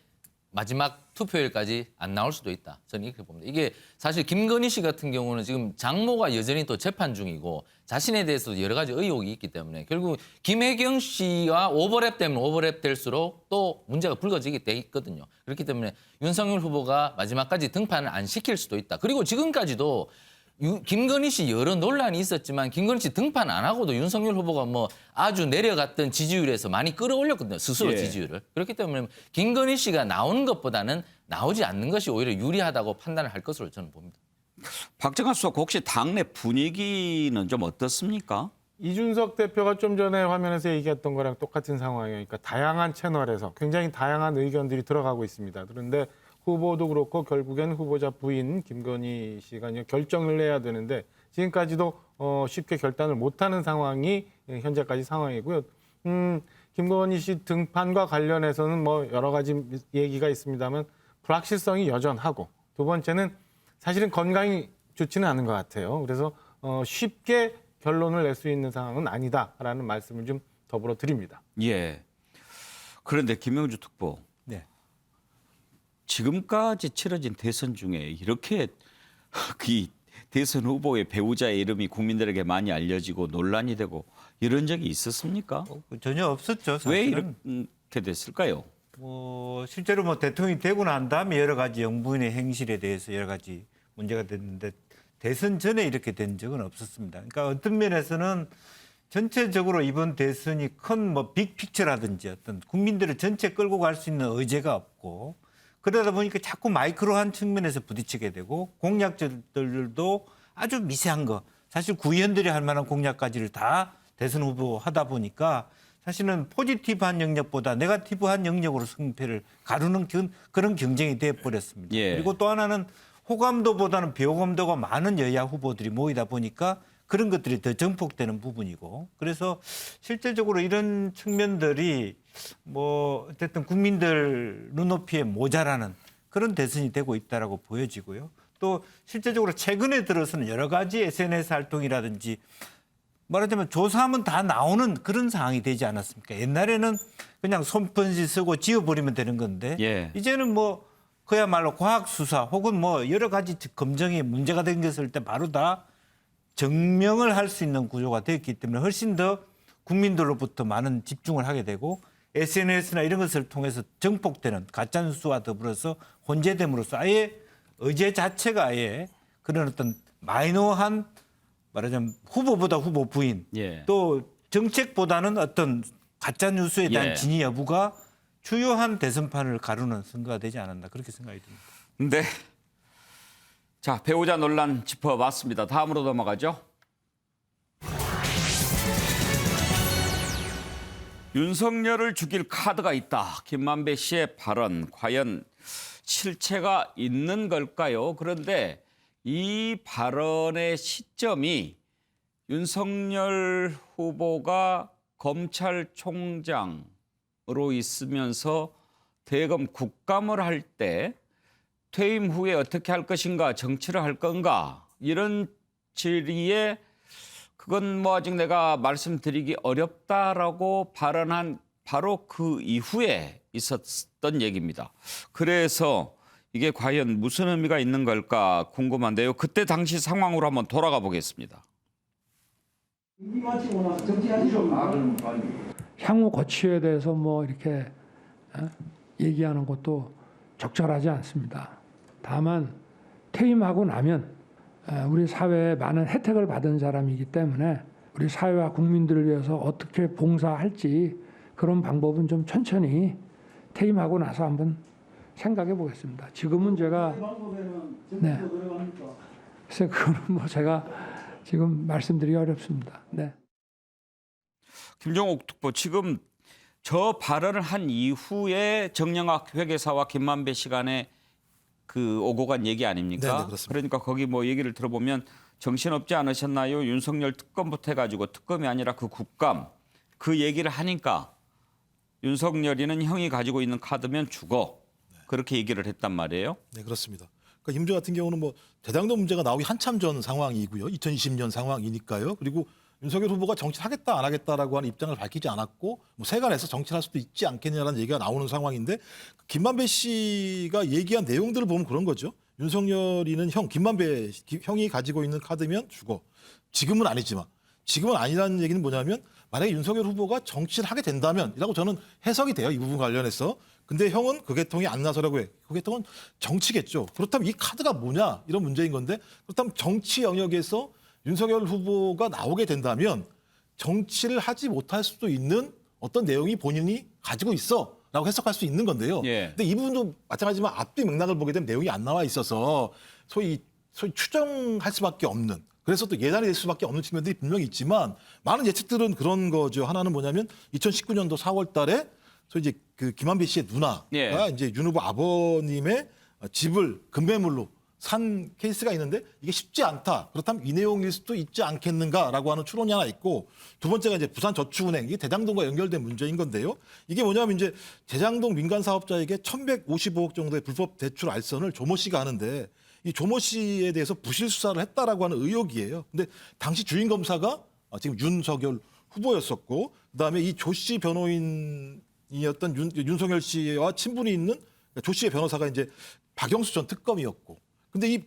마지막 투표일까지 안 나올 수도 있다. 저는 이렇게 봅니다. 이게 사실 김건희 씨 같은 경우는 지금 장모가 여전히 또 재판 중이고 자신에 대해서 여러 가지 의혹이 있기 때문에 결국 김혜경 씨와 오버랩되면 오버랩될수록 또 문제가 불거지게 돼 있거든요. 그렇기 때문에 윤석열 후보가 마지막까지 등판을 안 시킬 수도 있다. 그리고 지금까지도 김건희 씨 여러 논란이 있었지만 김건희 씨 등판 안 하고도 윤석열 후보가 뭐 아주 내려갔던 지지율에서 많이 끌어올렸거든요. 스스로 지지율을. 그렇기 때문에 김건희 씨가 나오는 것보다는 나오지 않는 것이 오히려 유리하다고 판단을 할 것으로 저는 봅니다. 박정환 수석 혹시 당내 분위기는 좀 어떻습니까? 이준석 대표가 좀 전에 화면에서 얘기했던 거랑 똑같은 상황이에요. 그러니까 다양한 채널에서 굉장히 다양한 의견들이 들어가고 있습니다. 그런데 후보도 그렇고 결국엔 후보자 부인 김건희 씨가 결정을 해야 되는데 지금까지도 쉽게 결단을 못하는 상황이 현재까지 상황이고요. 김건희 씨 등판과 관련해서는 뭐 여러 가지 얘기가 있습니다만 불확실성이 여전하고 두 번째는 사실은 건강이 좋지는 않은 것 같아요. 그래서 쉽게 결론을 낼 수 있는 상황은 아니다라는 말씀을 좀 더불어 드립니다. 예. 그런데 김영주 특보. 네. 지금까지 치러진 대선 중에 이렇게 그 대선 후보의 배우자의 이름이 국민들에게 많이 알려지고 논란이 되고 이런 적이 있었습니까? 전혀 없었죠. 사실은. 왜 이렇게 됐을까요? 실제로 뭐 대통령이 되고 난 다음에 여러 가지 영부인의 행실에 대해서 여러 가지 문제가 됐는데 대선 전에 이렇게 된 적은 없었습니다. 그러니까 어떤 면에서는 전체적으로 이번 대선이 큰 뭐 빅픽처라든지 어떤 국민들을 전체 끌고 갈 수 있는 의제가 없고 그러다 보니까 자꾸 마이크로한 측면에서 부딪히게 되고 공약들도 아주 미세한 거 사실 구의원들이 할 만한 공약까지를 다 대선 후보 하다 보니까 사실은 포지티브한 영역보다 네거티브한 영역으로 승패를 가르는 그런 경쟁이 돼버렸습니다. 예. 그리고 또 하나는 호감도보다는 비호감도가 많은 여야 후보들이 모이다 보니까 그런 것들이 더 증폭되는 부분이고 그래서 실질적으로 이런 측면들이 뭐 어쨌든 국민들 눈높이에 모자라는 그런 대선이 되고 있다라고 보여지고요. 또 실제적으로 최근에 들어서는 여러 가지 SNS 활동이라든지 말하자면 조사하면 다 나오는 그런 상황이 되지 않았습니까? 옛날에는 그냥 손편지 쓰고 지워버리면 되는 건데 예. 이제는 뭐 그야말로 과학 수사 혹은 뭐 여러 가지 검증이 문제가 된 것을 때 바로 다 증명을 할 수 있는 구조가 되었기 때문에 훨씬 더 국민들로부터 많은 집중을 하게 되고 SNS나 이런 것을 통해서 증폭되는 가짜뉴스와 더불어서 혼재됨으로써 아예 의제 자체가 아예 그런 어떤 마이너한 말하자면 후보보다 후보 부인 예. 또 정책보다는 어떤 가짜뉴스에 대한 예. 진위 여부가 주요한 대선판을 가르는 선거가 되지 않았나 그렇게 생각이 듭니다. 네. 자, 배우자 논란 짚어봤습니다. 다음으로 넘어가죠. 윤석열을 죽일 카드가 있다. 김만배 씨의 발언 과연 실체가 있는 걸까요? 그런데 이 발언의 시점이 윤석열 후보가 검찰총장으로 있으면서 대검 국감을 할 때 퇴임 후에 어떻게 할 것인가, 정치를 할 건가 이런 질의에 그건 뭐 아직 내가 말씀드리기 어렵다라고 발언한 바로 그 이후에 있었던 얘기입니다. 그래서 이게 과연 무슨 의미가 있는 걸까 궁금한데요. 그때 당시 상황으로 한번 돌아가 보겠습니다. 향후 거취에 대해서 뭐 이렇게 얘기하는 것도 적절하지 않습니다. 다만 퇴임하고 나면 우리 사회에 많은 혜택을 받은 사람이기 때문에 우리 사회와 국민들을 위해서 어떻게 봉사할지 그런 방법은 좀 천천히 퇴임하고 나서 한번 생각해 보겠습니다. 지금은 제가 그래서 그거는 뭐 제가 지금 말씀드리기 어렵습니다. 네. 김종옥 특보 지금 저 발언을 한 이후에 정영학 회계사와 김만배 씨 간에 그 오고 간 얘기 아닙니까? 네, 그렇습니다. 그러니까 거기 뭐 얘기를 들어보면 정신없지 않으셨나요? 윤석열 특검부터 해가지고 특검이 아니라 그 국감 그 얘기를 하니까 윤석열이는 형이 가지고 있는 카드면 죽어. 그렇게 얘기를 했단 말이에요. 네, 그렇습니다. 그러니까 임조 같은 경우는 뭐 대장동 문제가 나오기 한참 전 상황이고요. 2020년 상황이니까요. 그리고 윤석열 후보가 정치하겠다 안 하겠다라고 하는 입장을 밝히지 않았고 뭐 세간에서 정치할 수도 있지 않겠냐라는 얘기가 나오는 상황인데 김만배 씨가 얘기한 내용들을 보면 그런 거죠. 윤석열이는 김만배 형이 가지고 있는 카드면 죽어. 지금은 아니지만 지금은 아니라는 얘기는 뭐냐면 만약에 윤석열 후보가 정치를 하게 된다면이라고 저는 해석이 돼요. 이 부분 관련해서. 근데 형은 그 계통이 안 나서라고 해. 그 계통은 정치겠죠. 그렇다면 이 카드가 뭐냐 이런 문제인 건데 그렇다면 정치 영역에서 윤석열 후보가 나오게 된다면 정치를 하지 못할 수도 있는 어떤 내용이 본인이 가지고 있어라고 해석할 수 있는 건데요. 예. 근데 이 부분도 마찬가지지만 앞뒤 맥락을 보게 되면 내용이 안 나와 있어서 소위 추정할 수밖에 없는 그래서 또 예단이 될 수밖에 없는 측면들이 분명히 있지만 많은 예측들은 그런 거죠. 하나는 뭐냐면 2019년도 4월 달에 소위 이제 그 김만배 씨의 누나가 예. 이제 윤 후보 아버님의 집을 금매물로 산 케이스가 있는데 이게 쉽지 않다. 그렇다면 이 내용일 수도 있지 않겠는가라고 하는 추론이 하나 있고 두 번째가 이제 부산저축은행 이게 대장동과 연결된 문제인 건데요. 이게 뭐냐면 이제 대장동 민간 사업자에게 1,155억 정도의 불법 대출 알선을 조모 씨가 하는데 이 조모 씨에 대해서 부실 수사를 했다라고 하는 의혹이에요. 근데 당시 주인 검사가 지금 윤석열 후보였었고 그다음에 이 조 씨 변호인이었던 윤석열 씨와 친분이 있는 조 씨의 변호사가 이제 박영수 전 특검이었고 근데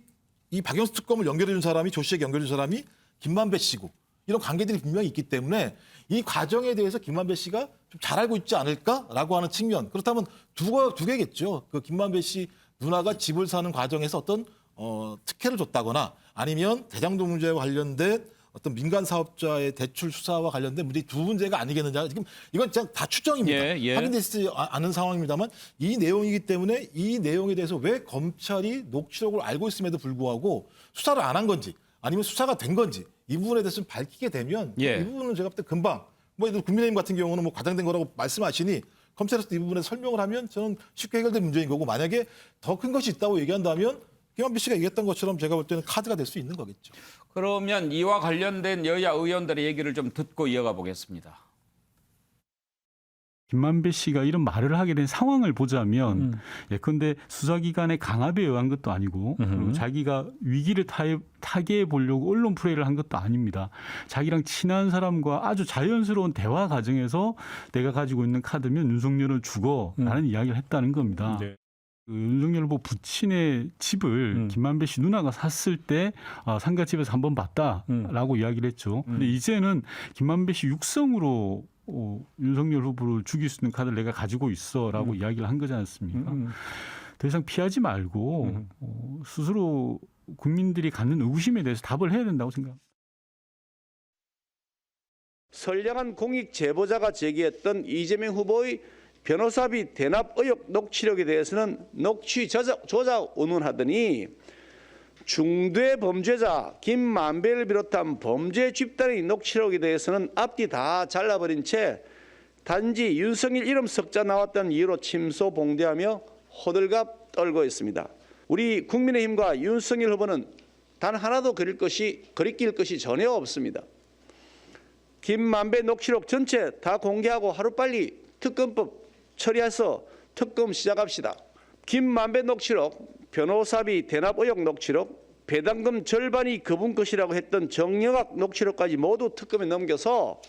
이 박영수 특검을 연결해 준 사람이 조 씨에게 연결해 준 사람이 김만배 씨고 이런 관계들이 분명히 있기 때문에 이 과정에 대해서 김만배 씨가 좀 잘 알고 있지 않을까라고 하는 측면 그렇다면 두 개겠죠. 그 김만배 씨 누나가 집을 사는 과정에서 어떤 특혜를 줬다거나 아니면 대장동 문제와 관련된 어떤 민간 사업자의 대출 수사와 관련된 문제 두 문제가 아니겠느냐. 지금 이건 그냥 다 추정입니다. 예. 확인되지 않은 상황입니다만 이 내용이기 때문에 이 내용에 대해서 왜 검찰이 녹취록을 알고 있음에도 불구하고 수사를 안 한 건지 아니면 수사가 된 건지 이 부분에 대해서 좀 밝히게 되면 예. 이 부분은 제가 볼 때 금방 뭐 예를 들어 국민의힘 같은 경우는 뭐 과장된 거라고 말씀하시니 검찰에서 이 부분에 설명을 하면 저는 쉽게 해결된 문제인 거고 만약에 더 큰 것이 있다고 얘기한다면 김한배 씨가 얘기했던 것처럼 제가 볼 때는 카드가 될 수 있는 거겠죠. 그러면 이와 관련된 여야 의원들의 얘기를 좀 듣고 이어가 보겠습니다. 김만배 씨가 이런 말을 하게 된 상황을 보자면 예컨대 수사기관의 강압에 의한 것도 아니고 그리고 자기가 위기를 타개해 보려고 언론 플레이를 한 것도 아닙니다. 자기랑 친한 사람과 아주 자연스러운 대화 과정에서 내가 가지고 있는 카드면 윤석열을 죽어라는 이야기를 했다는 겁니다. 네. 그 윤석열 후보 부친의 집을 김만배 씨 누나가 샀을 때 상가집에서 한번 봤다라고 이야기를 했죠. 근데 이제는 김만배 씨 육성으로 윤석열 후보를 죽일 수 있는 카드를 내가 가지고 있어라고 이야기를 한 거지 않습니까? 더 이상 피하지 말고 스스로 국민들이 갖는 의구심에 대해서 답을 해야 된다고 생각합니다. 선량한 공익 제보자가 제기했던 이재명 후보의 변호사비 대납 의혹 녹취록에 대해서는 녹취 조작 운운하더니 중대 범죄자 김만배를 비롯한 범죄 집단의 녹취록에 대해서는 앞뒤 다 잘라버린 채 단지 윤석열 이름 석자 나왔다는 이유로 침소 봉대하며 호들갑 떨고 있습니다. 우리 국민의힘과 윤석열 후보는 단 하나도 거리낄 것이 전혀 없습니다. 김만배 녹취록 전체 다 공개하고 하루빨리 특검법 처리해서 특검 시작합시다. 김만배 녹취록, 변호사비 대납 의혹 녹취록, 배당금 절반이 그분 것이라고 했던 정영학 녹취록까지 모두 특검에 넘겨서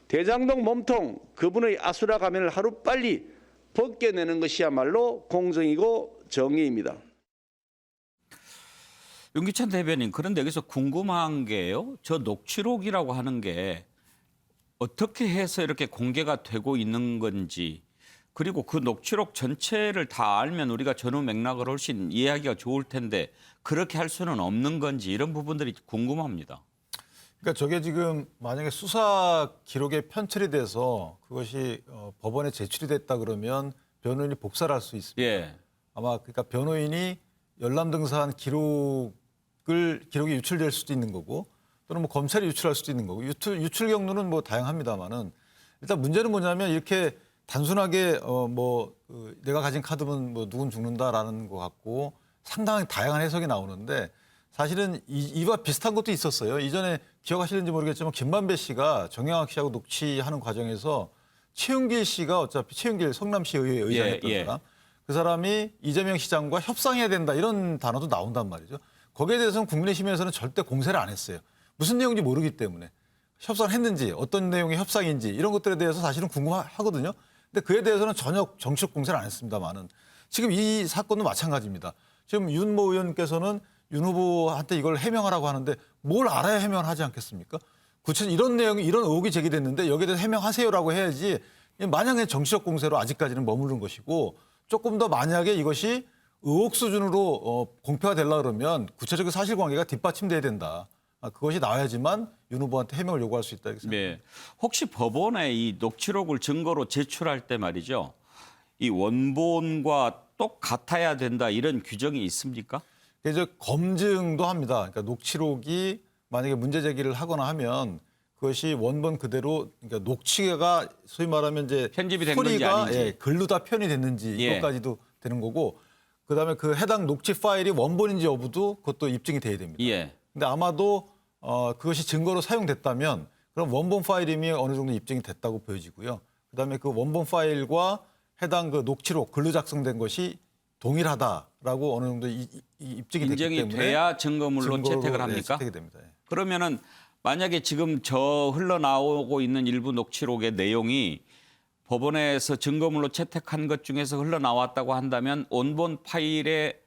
대장동 몸통 그분의 아수라 가면을 하루빨리 벗겨내는 것이야말로 공정이고 정의입니다. 윤기찬 대변인, 그런데 여기서 궁금한 게요. 저 녹취록이라고 하는 게 어떻게 해서 이렇게 공개가 되고 있는 건지, 그리고 그 녹취록 전체를 다 알면 우리가 전후 맥락을 훨씬 이해하기가 좋을 텐데 그렇게 할 수는 없는 건지 이런 부분들이 궁금합니다. 그러니까 저게 지금 만약에 수사 기록에 편철이 돼서 그것이 법원에 제출이 됐다 그러면 변호인이 복사를 할 수 있습니다. 예. 아마 그러니까 변호인이 열람등사한 기록이 유출될 수도 있는 거고 또는 뭐 검찰이 유출할 수도 있는 거고 유출 경로는 뭐 다양합니다만은 일단 문제는 뭐냐면 이렇게 단순하게 내가 가진 카드면 뭐 누군 죽는다라는 것 같고 상당히 다양한 해석이 나오는데 사실은 이와 비슷한 것도 있었어요. 이전에 기억하시는지 모르겠지만 김만배 씨가 정영학 씨하고 녹취하는 과정에서 최윤길 씨가 어차피 최윤길 성남시의회 의장이었던 사람 그 사람이 이재명 시장과 협상해야 된다 이런 단어도 나온단 말이죠. 거기에 대해서는 국민의힘에서는 절대 공세를 안 했어요. 무슨 내용인지 모르기 때문에 협상을 했는지 어떤 내용의 협상인지 이런 것들에 대해서 사실은 궁금하거든요. 근데 그에 대해서는 전혀 정치적 공세를 안 했습니다만은 지금 이 사건도 마찬가지입니다. 지금 윤모 의원께서는 윤 후보한테 이걸 해명하라고 하는데 뭘 알아야 해명을 하지 않겠습니까? 구체적으로 이런 내용이 이런 의혹이 제기됐는데 여기에 대해서 해명하세요라고 해야지 만약에 정치적 공세로 아직까지는 머무른 것이고 조금 더 만약에 이것이 의혹 수준으로 공표가 되려고 그러면 구체적인 사실관계가 뒷받침돼야 된다. 그것이 나와야지만 윤 후보한테 해명을 요구할 수 있다 이렇게 생각합니다. 네. 혹시 법원에 이 녹취록을 증거로 제출할 때 말이죠. 이 원본과 똑같아야 된다 이런 규정이 있습니까? 이제 검증도 합니다. 그러니까 녹취록이 만약에 문제 제기를 하거나 하면 그것이 원본 그대로 그러니까 녹취가 소위 말하면 이제 편집이 된 건지 아닌지 글로 다 표현이 됐는지 이것까지도 되는 거고 그다음에 그 해당 녹취 파일이 원본인지 여부도 그것도 입증이 돼야 됩니다. 근데 아마도 그것이 증거로 사용됐다면 그럼 원본 파일임이 어느 정도 입증이 됐다고 보여지고요. 그다음에 그 원본 파일과 해당 그 녹취록 글로 작성된 것이 동일하다라고 어느 정도 입증이 됐기 때문에 인정이 돼야 증거물로 채택을 합니까? 채택이 됩니다. 그러면은 만약에 지금 저 흘러나오고 있는 일부 녹취록의 내용이 법원에서 증거물로 채택한 것 중에서 흘러나왔다고 한다면 원본 파일의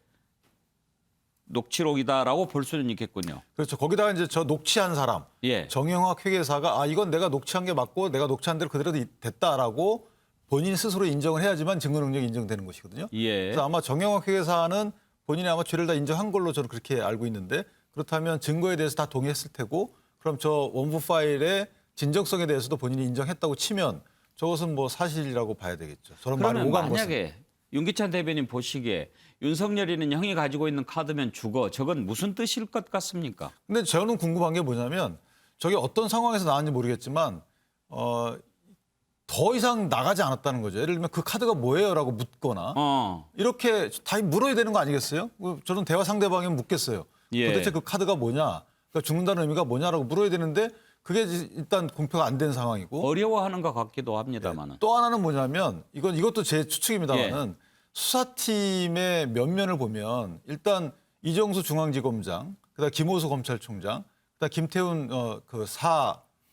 녹취록이다라고 볼 수는 있겠군요. 그렇죠. 거기다가 이제 저 녹취한 사람, 정영학 회계사가 이건 내가 녹취한 게 맞고 내가 녹취한 대로 그대로 됐다라고 본인 스스로 인정을 해야지만 증거 능력이 인정되는 것이거든요. 그래서 아마 정영학 회계사는 본인이 아마 죄를 다 인정한 걸로 저는 그렇게 알고 있는데 그렇다면 증거에 대해서 다 동의했을 테고 그럼 저 원부 파일의 진정성에 대해서도 본인이 인정했다고 치면 저것은 뭐 사실이라고 봐야 되겠죠. 저런 말이 그러면 오간 것은. 만약에 윤기찬 대변인 보시기에 윤석열이는 형이 가지고 있는 카드면 죽어. 저건 무슨 뜻일 것 같습니까? 근데 저는 궁금한 게 뭐냐면 저게 어떤 상황에서 나왔는지 모르겠지만 더 이상 나가지 않았다는 거죠. 예를 들면 그 카드가 뭐예요라고 묻거나 이렇게 다 물어야 되는 거 아니겠어요? 저는 대화 상대방이 묻겠어요. 예. 도대체 그 카드가 뭐냐? 그러니까 죽는다는 의미가 뭐냐라고 물어야 되는데 그게 일단 공표가 안 된 상황이고 어려워하는 것 같기도 합니다만은. 또 하나는 뭐냐면 이것도 제 추측입니다만은 수사팀의 면면을 보면 일단 이정수 중앙지검장, 그다음 김호수 검찰총장, 그다음 김태훈 그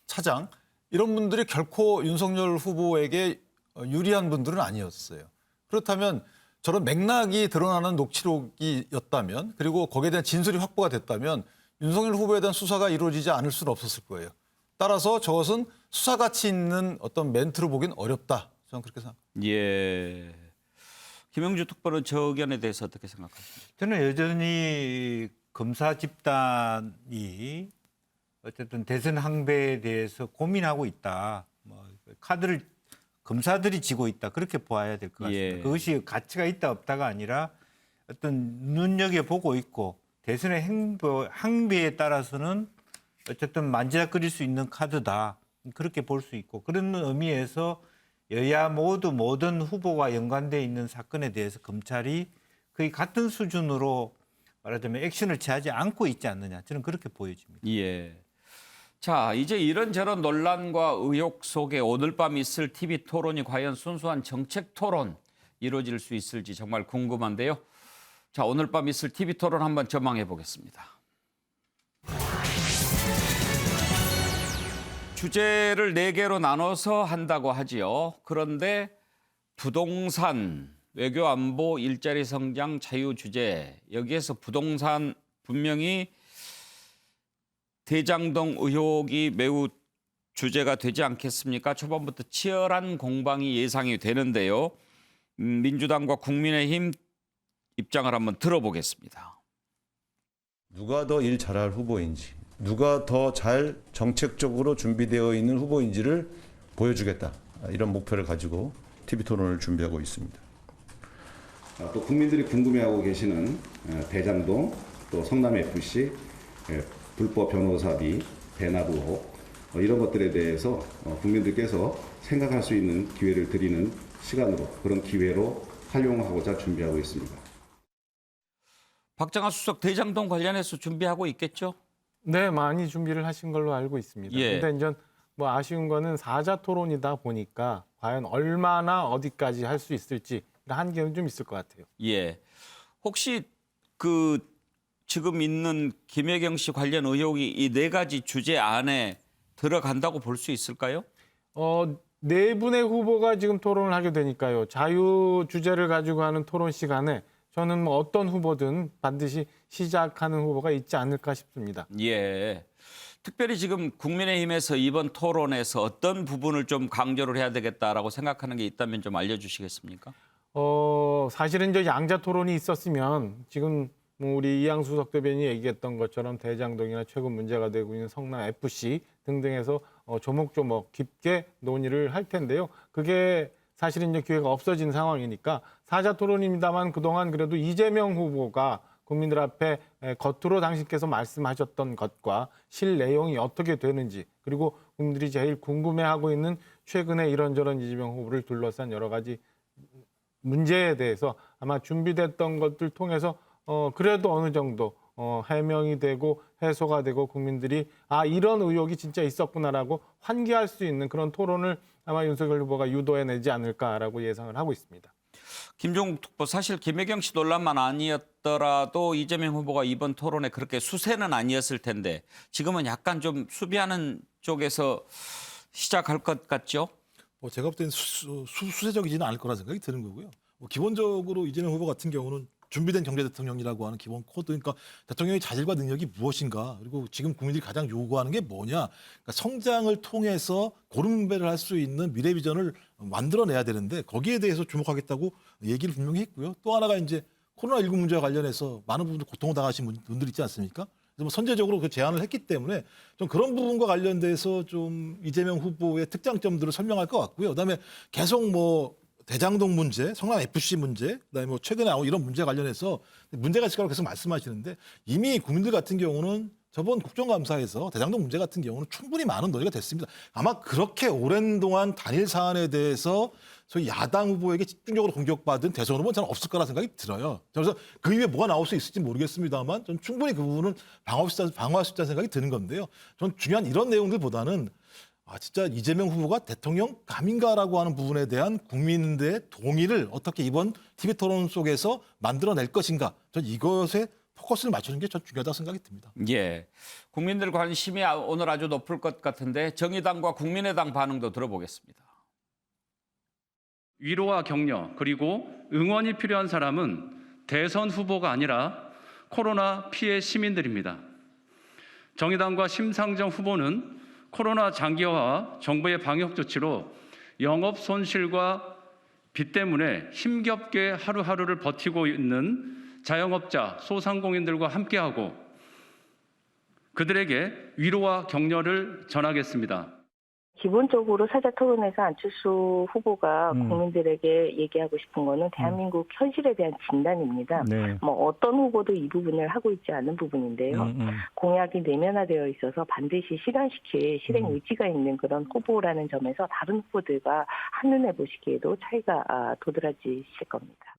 차장 이런 분들이 결코 윤석열 후보에게 유리한 분들은 아니었어요. 그렇다면 저런 맥락이 드러나는 녹취록이었다면 그리고 거기에 대한 진술이 확보가 됐다면 윤석열 후보에 대한 수사가 이루어지지 않을 수는 없었을 거예요. 따라서 저것은 수사 가치 있는 어떤 멘트로 보기는 어렵다. 저는 그렇게 생각합니다. 예. 김영주 특보는 저 의견에 대해서 어떻게 생각하십니까? 저는 여전히 검사 집단이 어쨌든 대선 항배에 대해서 고민하고 있다. 뭐 카드를 검사들이 지고 있다. 그렇게 보아야 될 것 같습니다. 예. 그것이 가치가 있다 없다가 아니라 어떤 눈여겨보고 있고 대선의 항배에 따라서는 어쨌든 만지작거릴 수 있는 카드다. 그렇게 볼 수 있고 그런 의미에서 여야 모두 모든 후보와 연관되어 있는 사건에 대해서 검찰이 거의 같은 수준으로 말하자면 액션을 취하지 않고 있지 않느냐. 저는 그렇게 보여집니다. 예. 자, 이제 이런저런 논란과 의혹 속에 오늘 밤 있을 TV 토론이 과연 순수한 정책 토론 이루어질 수 있을지 정말 궁금한데요. 자, 오늘 밤 있을 TV 토론 한번 전망해 보겠습니다. 주제를 4개로 나눠서 한다고 하지요. 그런데 부동산, 외교 안보, 일자리 성장, 자유 주제 여기에서 부동산 분명히 대장동 의혹이 매우 주제가 되지 않겠습니까? 초반부터 치열한 공방이 예상이 되는데요. 민주당과 국민의힘 입장을 한번 들어보겠습니다. 누가 더 일 잘할 후보인지, 누가 더 잘 정책적으로 준비되어 있는 후보인지를 보여주겠다. 이런 목표를 가지고 TV 토론을 준비하고 있습니다. 또 국민들이 궁금해하고 계시는 대장동, 또 성남FC, 불법 변호사비, 대납 의혹 이런 것들에 대해서 국민들께서 생각할 수 있는 기회를 드리는 시간으로 그런 기회로 활용하고자 준비하고 있습니다. 박장하 수석 대장동 관련해서 준비하고 있겠죠? 네, 많이 준비를 하신 걸로 알고 있습니다. 예. 근데 이제 뭐 아쉬운 거는 사자 토론이다 보니까 과연 얼마나 어디까지 할 수 있을지 한계는 좀 있을 것 같아요. 예. 혹시 그 지금 있는 김혜경 씨 관련 의혹이 이 4가지 주제 안에 들어간다고 볼 수 있을까요? 4분의 후보가 지금 토론을 하게 되니까요. 자유 주제를 가지고 하는 토론 시간에 저는 뭐 어떤 후보든 반드시 시작하는 후보가 있지 않을까 싶습니다. 예. 특별히 지금 국민의힘에서 이번 토론에서 어떤 부분을 좀 강조를 해야 되겠다라고 생각하는 게 있다면 좀 알려주시겠습니까? 사실은 이제 양자 토론이 있었으면 지금 뭐 우리 이양수 석 대변인이 얘기했던 것처럼 대장동이나 최근 문제가 되고 있는 성남 FC 등등에서 조목조목 깊게 논의를 할 텐데요. 그게 사실은 이제 기회가 없어진 상황이니까 사자 토론입니다만 그동안 그래도 이재명 후보가 국민들 앞에 겉으로 당신께서 말씀하셨던 것과 실 내용이 어떻게 되는지 그리고 국민들이 제일 궁금해하고 있는 최근에 이런저런 이재명 후보를 둘러싼 여러 가지 문제에 대해서 아마 준비됐던 것들 통해서 그래도 어느 정도 해명이 되고 해소가 되고 국민들이 이런 의혹이 진짜 있었구나라고 환기할 수 있는 그런 토론을 아마 윤석열 후보가 유도해내지 않을까라고 예상을 하고 있습니다. 김종국 특보 사실 김혜경 씨 논란만 아니었더라도 이재명 후보가 이번 토론에 그렇게 수세는 아니었을 텐데 지금은 약간 좀 수비하는 쪽에서 시작할 것 같죠? 제가 볼 때는 수세적이지는 않을 거라 생각이 드는 거고요. 기본적으로 이재명 후보 같은 경우는 준비된 경제 대통령이라고 하는 기본 코드, 그러니까 대통령의 자질과 능력이 무엇인가, 그리고 지금 국민들이 가장 요구하는 게 뭐냐, 그러니까 성장을 통해서 고른배를 할 수 있는 미래 비전을 만들어내야 되는데 거기에 대해서 주목하겠다고 얘기를 분명히 했고요. 또 하나가 이제 코로나19 문제와 관련해서 많은 분들 고통을 당하신 분들 있지 않습니까? 선제적으로 그 제안을 했기 때문에 좀 그런 부분과 관련돼서 좀 이재명 후보의 특장점들을 설명할 것 같고요. 그다음에 계속 뭐 대장동 문제, 성남 FC 문제, 그다음에 뭐 최근에 나온 이런 문제 관련해서 문제가 있을 거라고 계속 말씀하시는데 이미 국민들 같은 경우는 저번 국정감사에서 대장동 문제 같은 경우는 충분히 많은 논의가 됐습니다. 아마 그렇게 오랜 동안 단일 사안에 대해서 소위 야당 후보에게 집중적으로 공격받은 대선 후보는 저는 없을 거라 생각이 들어요. 그래서 그 이후에 뭐가 나올 수 있을지 모르겠습니다만 저는 충분히 그 부분은 방어할 수 있다는 생각이 드는 건데요. 저는 중요한 이런 내용들보다는 진짜 이재명 후보가 대통령 감인가라고 하는 부분에 대한 국민들의 동의를 어떻게 이번 TV 토론 속에서 만들어낼 것인가. 전 이것에 포커스를 맞추는 게 전 중요하다고 생각이 듭니다. 예, 국민들 관심이 오늘 아주 높을 것 같은데 정의당과 국민의당 반응도 들어보겠습니다. 위로와 격려 그리고 응원이 필요한 사람은 대선 후보가 아니라 코로나 피해 시민들입니다. 정의당과 심상정 후보는 코로나 장기화와 정부의 방역 조치로 영업 손실과 빚 때문에 힘겹게 하루하루를 버티고 있는 자영업자, 소상공인들과 함께하고 그들에게 위로와 격려를 전하겠습니다. 기본적으로 사자토론에서 안철수 후보가 국민들에게 얘기하고 싶은 거는 대한민국 현실에 대한 진단입니다. 네. 뭐 어떤 후보도 이 부분을 하고 있지 않은 부분인데요. 공약이 내면화되어 있어서 반드시 실현시킬 실행 의지가 있는 그런 후보라는 점에서 다른 후보들과 한눈에 보시기에도 차이가 도드라지실 겁니다.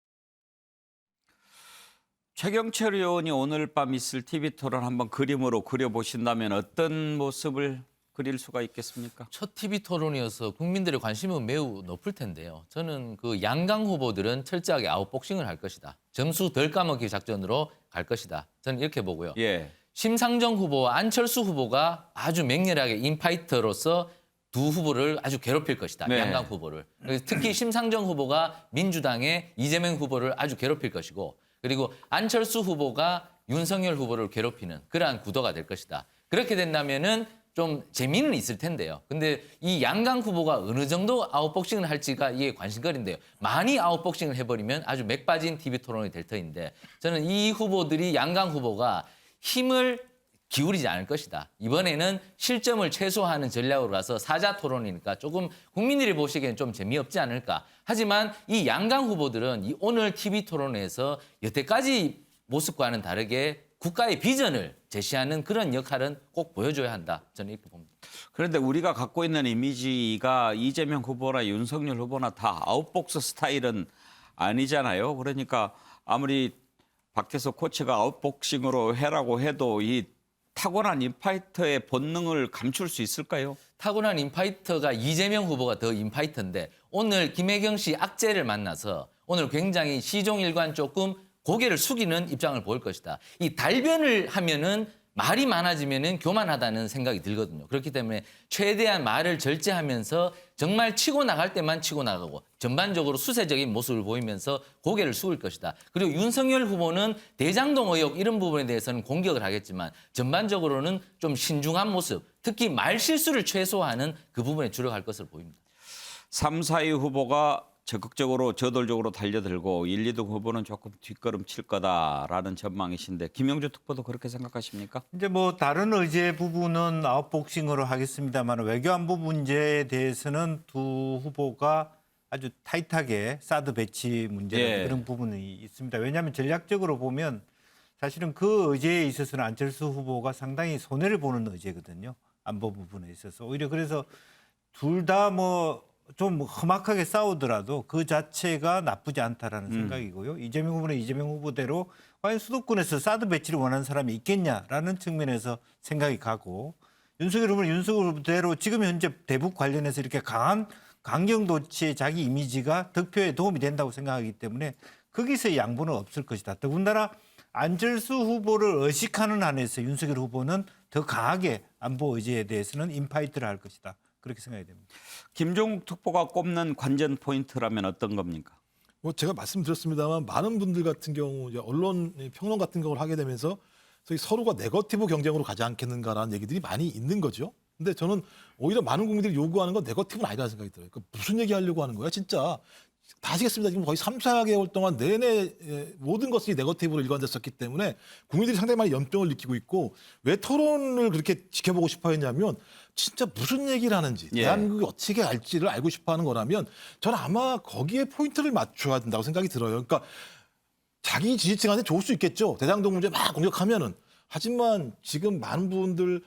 최경철 의원이 오늘 밤 있을 TV 토론 한번 그림으로 그려보신다면 어떤 모습을 그릴 수가 있겠습니까? 첫 TV 토론이어서 국민들의 관심은 매우 높을 텐데요. 저는 그 양강 후보들은 철저하게 아웃복싱을 할 것이다. 점수 덜 까먹기 작전으로 갈 것이다. 저는 이렇게 보고요. 예. 심상정 후보와 안철수 후보가 아주 맹렬하게 인파이터로서 두 후보를 아주 괴롭힐 것이다. 네. 양강 후보를. 특히 심상정 후보가 민주당의 이재명 후보를 아주 괴롭힐 것이고 그리고 안철수 후보가 윤석열 후보를 괴롭히는 그러한 구도가 될 것이다. 그렇게 된다면은 좀 재미는 있을 텐데요. 근데 이 양강 후보가 어느 정도 아웃복싱을 할지가 이게 관심거리인데요. 많이 아웃복싱을 해버리면 아주 맥 빠진 TV 토론이 될 터인데 저는 이 후보들이 양강 후보가 힘을 기울이지 않을 것이다. 이번에는 실점을 최소화하는 전략으로 가서 사자 토론이니까 조금 국민들이 보시기에는 좀 재미없지 않을까. 하지만 이 양강 후보들은 이 오늘 TV 토론에서 여태까지 모습과는 다르게 국가의 비전을 제시하는 그런 역할은 꼭 보여줘야 한다. 저는 이렇게 봅니다. 그런데 우리가 갖고 있는 이미지가 이재명 후보나 윤석열 후보나 다 아웃복스 스타일은 아니잖아요. 그러니까 아무리 박태석 코치가 아웃복싱으로 해라고 해도 이 타고난 인파이터의 본능을 감출 수 있을까요? 타고난 인파이터가 이재명 후보가 더 인파이터인데 오늘 김혜경 씨 악재를 만나서 오늘 굉장히 시종일관 조금 고개를 숙이는 입장을 보일 것이다. 이 달변을 하면은 말이 많아지면은 교만하다는 생각이 들거든요. 그렇기 때문에 최대한 말을 절제하면서 정말 치고 나갈 때만 치고 나가고 전반적으로 수세적인 모습을 보이면서 고개를 숙일 것이다. 그리고 윤석열 후보는 대장동 의혹 이런 부분에 대해서는 공격을 하겠지만 전반적으로는 좀 신중한 모습, 특히 말 실수를 최소화하는 그 부분에 주력할 것으로 보입니다. 3, 4위 후보가 적극적으로 저돌적으로 달려들고 1, 2등 후보는 조금 뒷걸음 칠 거다라는 전망이신데 김영주 특보도 그렇게 생각하십니까? 이제 뭐 다른 의제 부분은 아웃복싱으로 하겠습니다만 외교안보 문제에 대해서는 두 후보가 아주 타이트하게 사드 배치 문제 예. 그런 부분이 있습니다. 왜냐하면 전략적으로 보면 사실은 그 의제에 있어서는 안철수 후보가 상당히 손해를 보는 의제거든요. 안보 부분에 있어서 오히려 그래서 둘 다 뭐 좀 험악하게 싸우더라도 그 자체가 나쁘지 않다라는 생각이고요. 이재명 후보는 이재명 후보대로 과연 수도권에서 사드 배치를 원하는 사람이 있겠냐라는 측면에서 생각이 가고 윤석열 후보는 윤석열 후보대로 지금 현재 대북 관련해서 이렇게 강한 강경도치의 자기 이미지가 득표에 도움이 된다고 생각하기 때문에 거기서의 양보는 없을 것이다. 더군다나 안철수 후보를 의식하는 한에서 윤석열 후보는 더 강하게 안보 의제에 대해서는 인파이트를 할 것이다. 그렇게 생각이 됩니다. 김종국 특보가 꼽는 관전 포인트라면 어떤 겁니까? 뭐 제가 말씀드렸습니다만 많은 분들 같은 경우 이제 언론 평론 같은 경우를 하게 되면서 서로가 네거티브 경쟁으로 가지 않겠는가라는 얘기들이 많이 있는 거죠. 근데 저는 오히려 많은 국민들이 요구하는 건 네거티브는 아니라는 생각이 들어요. 그러니까 무슨 얘기하려고 하는 거야, 진짜. 다 아시겠습니다. 지금 거의 3, 4개월 동안 내내 모든 것이 네거티브로 일관됐었기 때문에 국민들이 상당히 많이 염병을 느끼고 있고 왜 토론을 그렇게 지켜보고 싶어 했냐면 진짜 무슨 얘기를 하는지 대한민국이 어떻게 알지를 알고 싶어 하는 거라면 저는 아마 거기에 포인트를 맞춰야 된다고 생각이 들어요. 그러니까 자기 지지층한테 좋을 수 있겠죠. 대장동 문제 막 공격하면은. 하지만 지금 많은 분들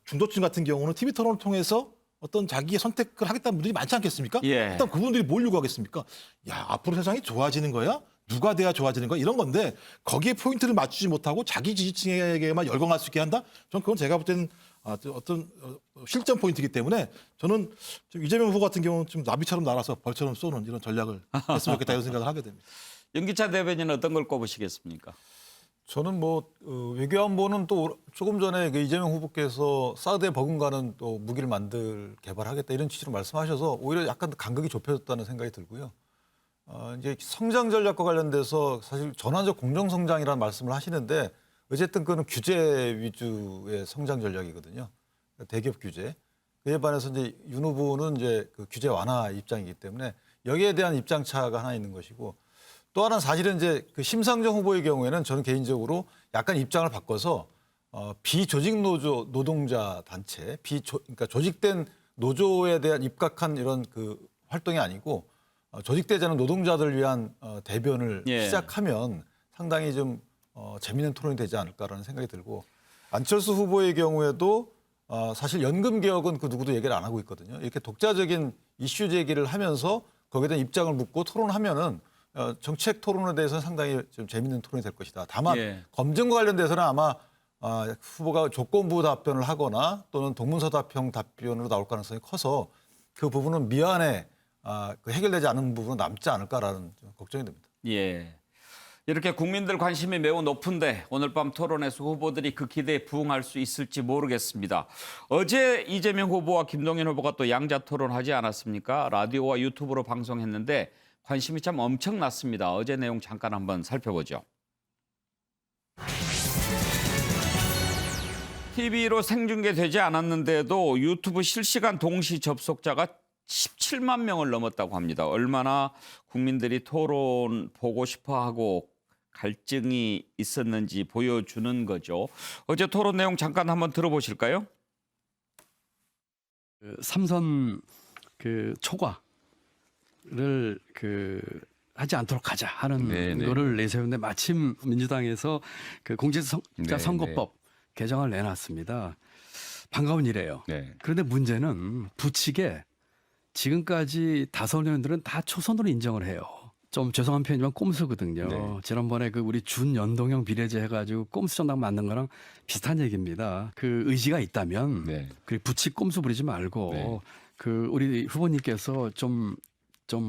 중도층 같은 경우는 TV 토론을 통해서 어떤 자기의 선택을 하겠다는 분들이 많지 않겠습니까? 일단 그분들이 뭘 요구하겠습니까? 야, 앞으로 세상이 좋아지는 거야? 누가 돼야 좋아지는 거야? 이런 건데 거기에 포인트를 맞추지 못하고 자기 지지층에게만 열광할 수 있게 한다? 저는 그건 제가 볼 때는 어떤 실전 포인트이기 때문에 저는 좀 이재명 후보 같은 경우는 좀 나비처럼 날아서 벌처럼 쏘는 이런 전략을 했으면 좋겠다 이런 생각을 하게 됩니다. 윤기찬 대변인은 어떤 걸 꼽으시겠습니까? 저는 뭐 외교안보는 또 조금 전에 그 이재명 후보께서 사드에 버금가는 또 무기를 개발하겠다 이런 취지로 말씀하셔서 오히려 약간 간격이 좁혀졌다는 생각이 들고요. 이제 성장 전략과 관련돼서 사실 전환적 공정 성장이라는 말씀을 하시는데 어쨌든 그건 규제 위주의 성장 전략이거든요. 대기업 규제. 그에 반해서 이제 윤 후보는 이제 그 규제 완화 입장이기 때문에 여기에 대한 입장 차가 하나 있는 것이고. 또 하나는 사실은 이제 그 심상정 후보의 경우에는 저는 개인적으로 약간 입장을 바꿔서 비조직 노조 노동자 단체, 그러니까 조직된 노조에 대한 입각한 이런 그 활동이 아니고 조직되지 않은 노동자들 위한 대변을 시작하면 상당히 좀 재미있는 토론이 되지 않을까라는 생각이 들고 안철수 후보의 경우에도 사실 연금 개혁은 그 누구도 얘기를 안 하고 있거든요. 이렇게 독자적인 이슈 제기를 하면서 거기에 대한 입장을 묻고 토론하면은. 정책 토론에 대해서는 상당히 좀 재밌는 토론이 될 것이다. 다만 검증과 관련돼서는 아마 후보가 조건부 답변을 하거나 또는 동문서답형 답변으로 나올 가능성이 커서 그 부분은 미안해 해결되지 않은 부분은 남지 않을까라는 좀 걱정이 됩니다. 예. 이렇게 국민들 관심이 매우 높은데 오늘 밤 토론에서 후보들이 그 기대에 부응할 수 있을지 모르겠습니다. 어제 이재명 후보와 김동연 후보가 또 양자 토론하지 않았습니까? 라디오와 유튜브로 방송했는데 관심이 참 엄청났습니다. 어제 내용 잠깐 한번 살펴보죠. TV로 생중계되지 않았는데도 유튜브 실시간 동시 접속자가 17만 명을 넘었다고 합니다. 얼마나 국민들이 토론 보고 싶어하고 갈증이 있었는지 보여주는 거죠. 어제 토론 내용 잠깐 한번 들어보실까요? 삼선 초과 를 하지 않도록 하자 하는 거를 내세웠는데 마침 민주당에서 그 공직자 선거법 개정을 내놨습니다. 반가운 일이에요. 그런데 문제는 부칙에 지금까지 다선 의원들은 다 초선으로 인정을 해요. 좀 죄송한 표현이지만 꼼수거든요. 지난번에 그 우리 준연동형 비례제 해가지고 꼼수 정당 만든 거랑 비슷한 얘기입니다. 그 의지가 있다면 그 부칙 꼼수 부리지 말고 그 우리 후보님께서 좀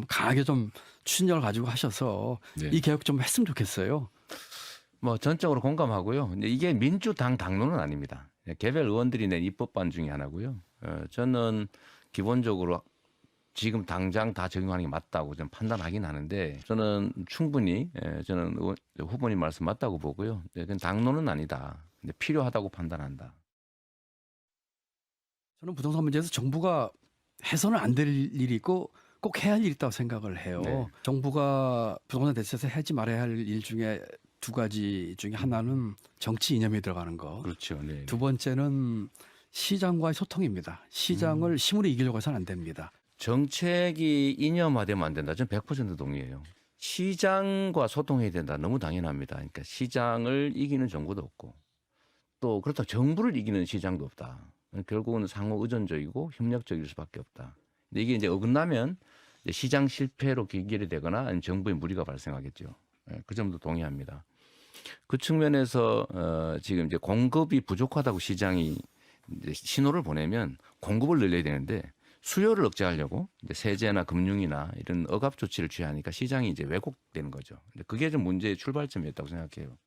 강하게 좀 추진력을 가지고 하셔서 이 개혁 좀 했으면 좋겠어요. 뭐 전적으로 공감하고요. 근데 이게 민주당 당론은 아닙니다. 개별 의원들이 낸 입법안 중에 하나고요. 저는 기본적으로 지금 당장 다 적용하는 게 맞다고 저는 판단하긴 하는데 저는 충분히 저는 후보님 말씀 맞다고 보고요. 그건 당론은 아니다. 근데 필요하다고 판단한다. 저는 부동산 문제에서 정부가 해서는 안 될 일이 있고 꼭 해야 할 일이 있다고 생각을 해요. 정부가 부동산 대책에서 하지 말아야 할 일 중에 두 가지 중에 하나는 정치 이념이 들어가는 거. 그렇죠. 두 번째는 시장과의 소통입니다. 시장을 힘으로 이기려고 해서는 안 됩니다. 정책이 이념화되면 안 된다. 저는 100% 동의해요. 시장과 소통해야 된다. 너무 당연합니다. 그러니까 시장을 이기는 정부도 없고 또 그렇다고 정부를 이기는 시장도 없다. 결국은 상호 의존적이고 협력적일 수밖에 없다. 근데 이게 이제 어긋나면 이제 시장 실패로 귀결이 되거나 아니면 정부의 무리가 발생하겠죠. 그 점도 동의합니다. 그 측면에서 지금 이제 공급이 부족하다고 시장이 이제 신호를 보내면 공급을 늘려야 되는데 수요를 억제하려고 이제 세제나 금융이나 이런 억압 조치를 취하니까 시장이 이제 왜곡되는 거죠. 근데 그게 좀 문제의 출발점이었다고 생각해요.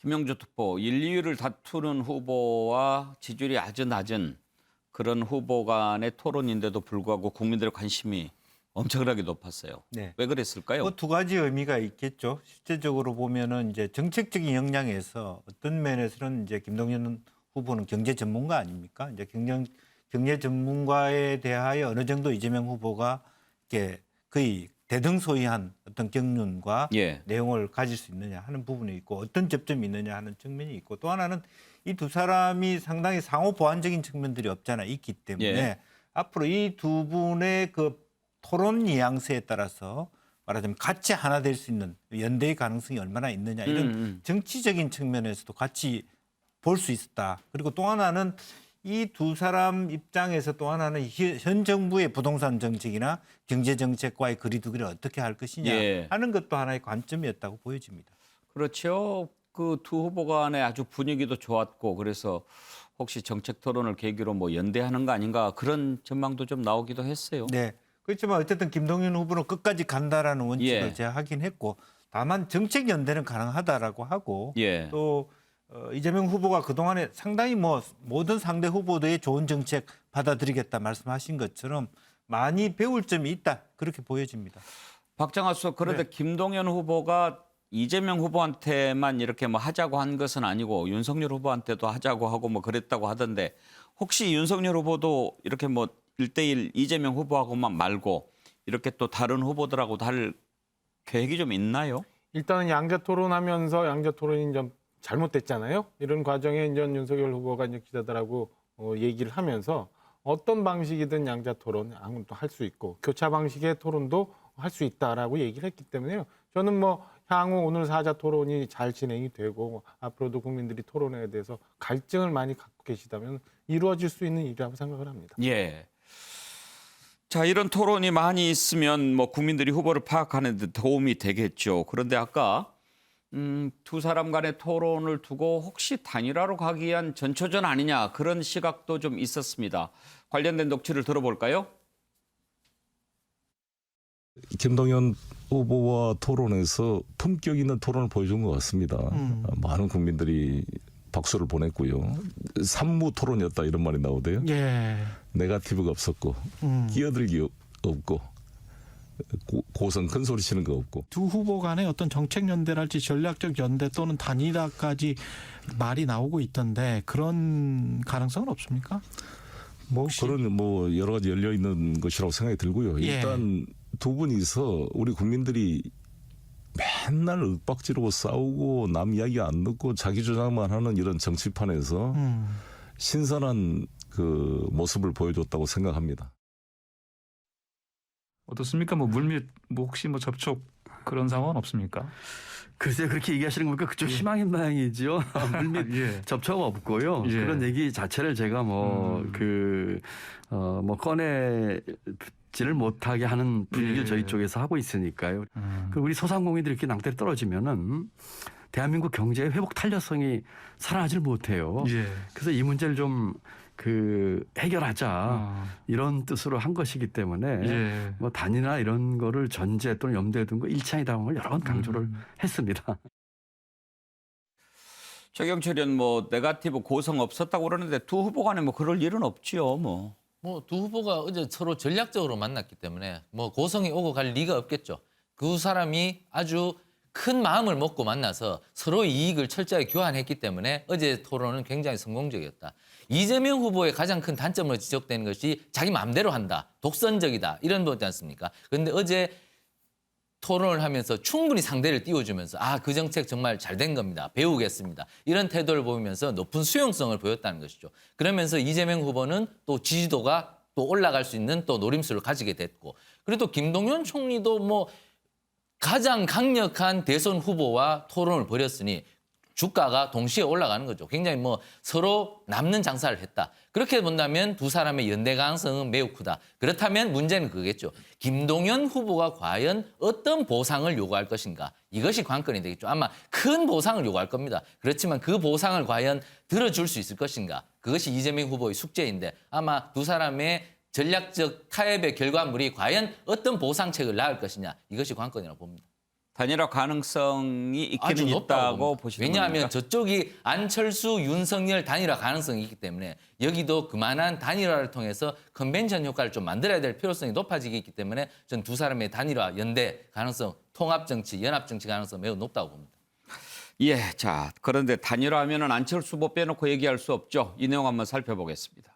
김영주 후보 1, 2위를 다투는 후보와 지지율이 아주 낮은 그런 후보 간의 토론인데도 불구하고 국민들의 관심이 엄청나게 높았어요. 왜 그랬을까요? 뭐 두 가지 의미가 있겠죠. 실제적으로 보면은 이제 정책적인 역량에서 어떤 면에서는 이제 김동연 후보는 경제 전문가 아닙니까? 이제 경제 전문가에 대하여 어느 정도 이재명 후보가 거의 대등소이한 어떤 경륜과 예. 내용을 가질 수 있느냐 하는 부분이 있고 어떤 접점이 있느냐 하는 측면이 있고 또 하나는 이 두 사람이 상당히 상호 보완적인 측면들이 없잖아 있기 때문에 예. 앞으로 이 두 분의 그 토론 뉘앙스에 따라서 말하자면 같이 하나 될 수 있는 연대의 가능성이 얼마나 있느냐 이런 정치적인 측면에서도 같이 볼 수 있었다. 그리고 또 하나는 이 두 사람 입장에서 또 하나는 현 정부의 부동산 정책이나 경제 정책과의 거리두기를 어떻게 할 것이냐 예. 하는 것도 하나의 관점이었다고 보여집니다. 그렇죠. 그 두 후보 간에 아주 분위기도 좋았고 그래서 혹시 정책 토론을 계기로 뭐 연대하는 거 아닌가 그런 전망도 좀 나오기도 했어요. 네. 그렇지만 어쨌든 김동연 후보는 끝까지 간다라는 원칙을 예. 제하긴 했고 다만 정책 연대는 가능하다라고 하고 예. 또 이재명 후보가 그동안에 상당히 뭐 모든 상대 후보들의 좋은 정책 받아들이겠다 말씀하신 것처럼 많이 배울 점이 있다 그렇게 보여집니다. 박정하 수석 그런데 네. 김동연 후보가 이재명 후보한테만 이렇게 뭐 하자고 한 것은 아니고 윤석열 후보한테도 하자고 하고 뭐 그랬다고 하던데 혹시 윤석열 후보도 이렇게 뭐 1대1 이재명 후보하고만 말고 이렇게 또 다른 후보들하고도 할 계획이 좀 있나요? 일단은 양자 토론하면서 양자 토론이 좀 잘못됐잖아요. 이런 과정에 이제 윤석열 후보가 이제 기자들하고 얘기를 하면서 어떤 방식이든 양자 토론 할 수 있고 교차 방식의 토론도 할 수 있다라고 얘기를 했기 때문에요. 저는 뭐 향후 오늘 사자 토론이 잘 진행이 되고 앞으로도 국민들이 토론에 대해서 갈증을 많이 갖고 계시다면 이루어질 수 있는 일이라고 생각을 합니다. 예. 자, 이런 토론이 많이 있으면 뭐 국민들이 후보를 파악하는 데 도움이 되겠죠. 그런데 아까 두 사람 간의 토론을 두고 혹시 단일화로 가기 위한 전초전 아니냐 그런 시각도 좀 있었습니다. 관련된 녹취를 들어볼까요? 김동연 후보와 토론에서 품격 있는 토론을 보여준 것 같습니다. 많은 국민들이 박수를 보냈고요. 산무 토론이었다 이런 말이 나오대요. 예. 네거티브가 없었고 끼어들기 없고 고성 큰 소리 치는 거 없고. 두 후보 간의 어떤 정책 연대랄지 전략적 연대 또는 단일화까지 말이 나오고 있던데 그런 가능성은 없습니까? 그런 뭐 여러 가지 열려 있는 것이라고 생각이 들고요. 예. 일단 두 분이서 우리 국민들이 맨날 윽박지르고 싸우고 남 이야기 안 듣고 자기 주장만 하는 이런 정치판에서 신선한 그 모습을 보여줬다고 생각합니다. 어떻습니까? 뭐 물밑 뭐 혹시 뭐 접촉 그런 상황은 없습니까? 글쎄 그렇게 얘기하시는 거 보니까 그쪽 희망인 모양이죠. 물밑 예. 접촉 없고요. 예. 그런 얘기 자체를 제가 뭐 꺼내지를 못하게 하는 분위기를 저희 쪽에서 하고 있으니까요. 그 우리 소상공인들이 이렇게 낭떠러 떨어지면은 대한민국 경제의 회복 탄력성이 살아나질 못해요. 예. 그래서 이 문제를 좀 해결하자 이런 뜻으로 한 것이기 때문에 예. 뭐 단위나 이런 거를 전제 또는 염두에 둔 거 일차이다는 걸 여러 번 강조를 했습니다. 최경철 의원 뭐 네거티브 고성 없었다고 그러는데 두 후보 간에 뭐 그럴 일은 없지요. 뭐 두 후보가 어제 서로 전략적으로 만났기 때문에 뭐 고성이 오고 갈 리가 없겠죠. 그 사람이 아주 큰 마음을 먹고 만나서 서로 이익을 철저하게 교환했기 때문에 어제 토론은 굉장히 성공적이었다. 이재명 후보의 가장 큰 단점으로 지적되는 것이 자기 마음대로 한다. 독선적이다. 이런 거지 않습니까? 그런데 어제 토론을 하면서 충분히 상대를 띄워주면서 그 정책 정말 잘된 겁니다. 배우겠습니다. 이런 태도를 보이면서 높은 수용성을 보였다는 것이죠. 그러면서 이재명 후보는 또 지지도가 또 올라갈 수 있는 또 노림수를 가지게 됐고 그리고 또 김동연 총리도 뭐 가장 강력한 대선 후보와 토론을 벌였으니 주가가 동시에 올라가는 거죠. 굉장히 뭐 서로 남는 장사를 했다. 그렇게 본다면 두 사람의 연대 가능성은 매우 크다. 그렇다면 문제는 그거겠죠. 김동연 후보가 과연 어떤 보상을 요구할 것인가. 이것이 관건이 되겠죠. 아마 큰 보상을 요구할 겁니다. 그렇지만 그 보상을 과연 들어줄 수 있을 것인가. 그것이 이재명 후보의 숙제인데 아마 두 사람의 전략적 타협의 결과물이 과연 어떤 보상책을 낳을 것이냐. 이것이 관건이라고 봅니다. 단일화 가능성이 있기는 있다고 보시는 겁니까? 왜냐하면 저쪽이 안철수, 윤석열 단일화 가능성이 있기 때문에 여기도 그만한 단일화를 통해서 컨벤션 효과를 좀 만들어야 될 필요성이 높아지기 때문에 전 두 사람의 단일화, 연대 가능성, 통합정치, 연합정치 가능성 매우 높다고 봅니다. 예, 자 그런데 단일화하면은 안철수 후보 빼놓고 얘기할 수 없죠. 이 내용 한번 살펴보겠습니다.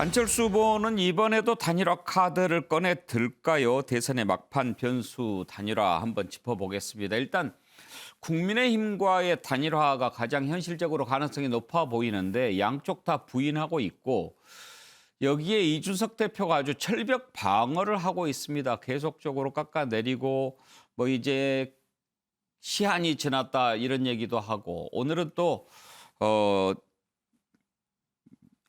안철수 후보는 이번에도 단일화 카드를 꺼내 들까요? 대선의 막판 변수 단일화 한번 짚어보겠습니다. 일단 국민의힘과의 단일화가 가장 현실적으로 가능성이 높아 보이는데 양쪽 다 부인하고 있고 여기에 이준석 대표가 아주 철벽 방어를 하고 있습니다. 계속적으로 깎아내리고 뭐 이제 시한이 지났다 이런 얘기도 하고 오늘은 또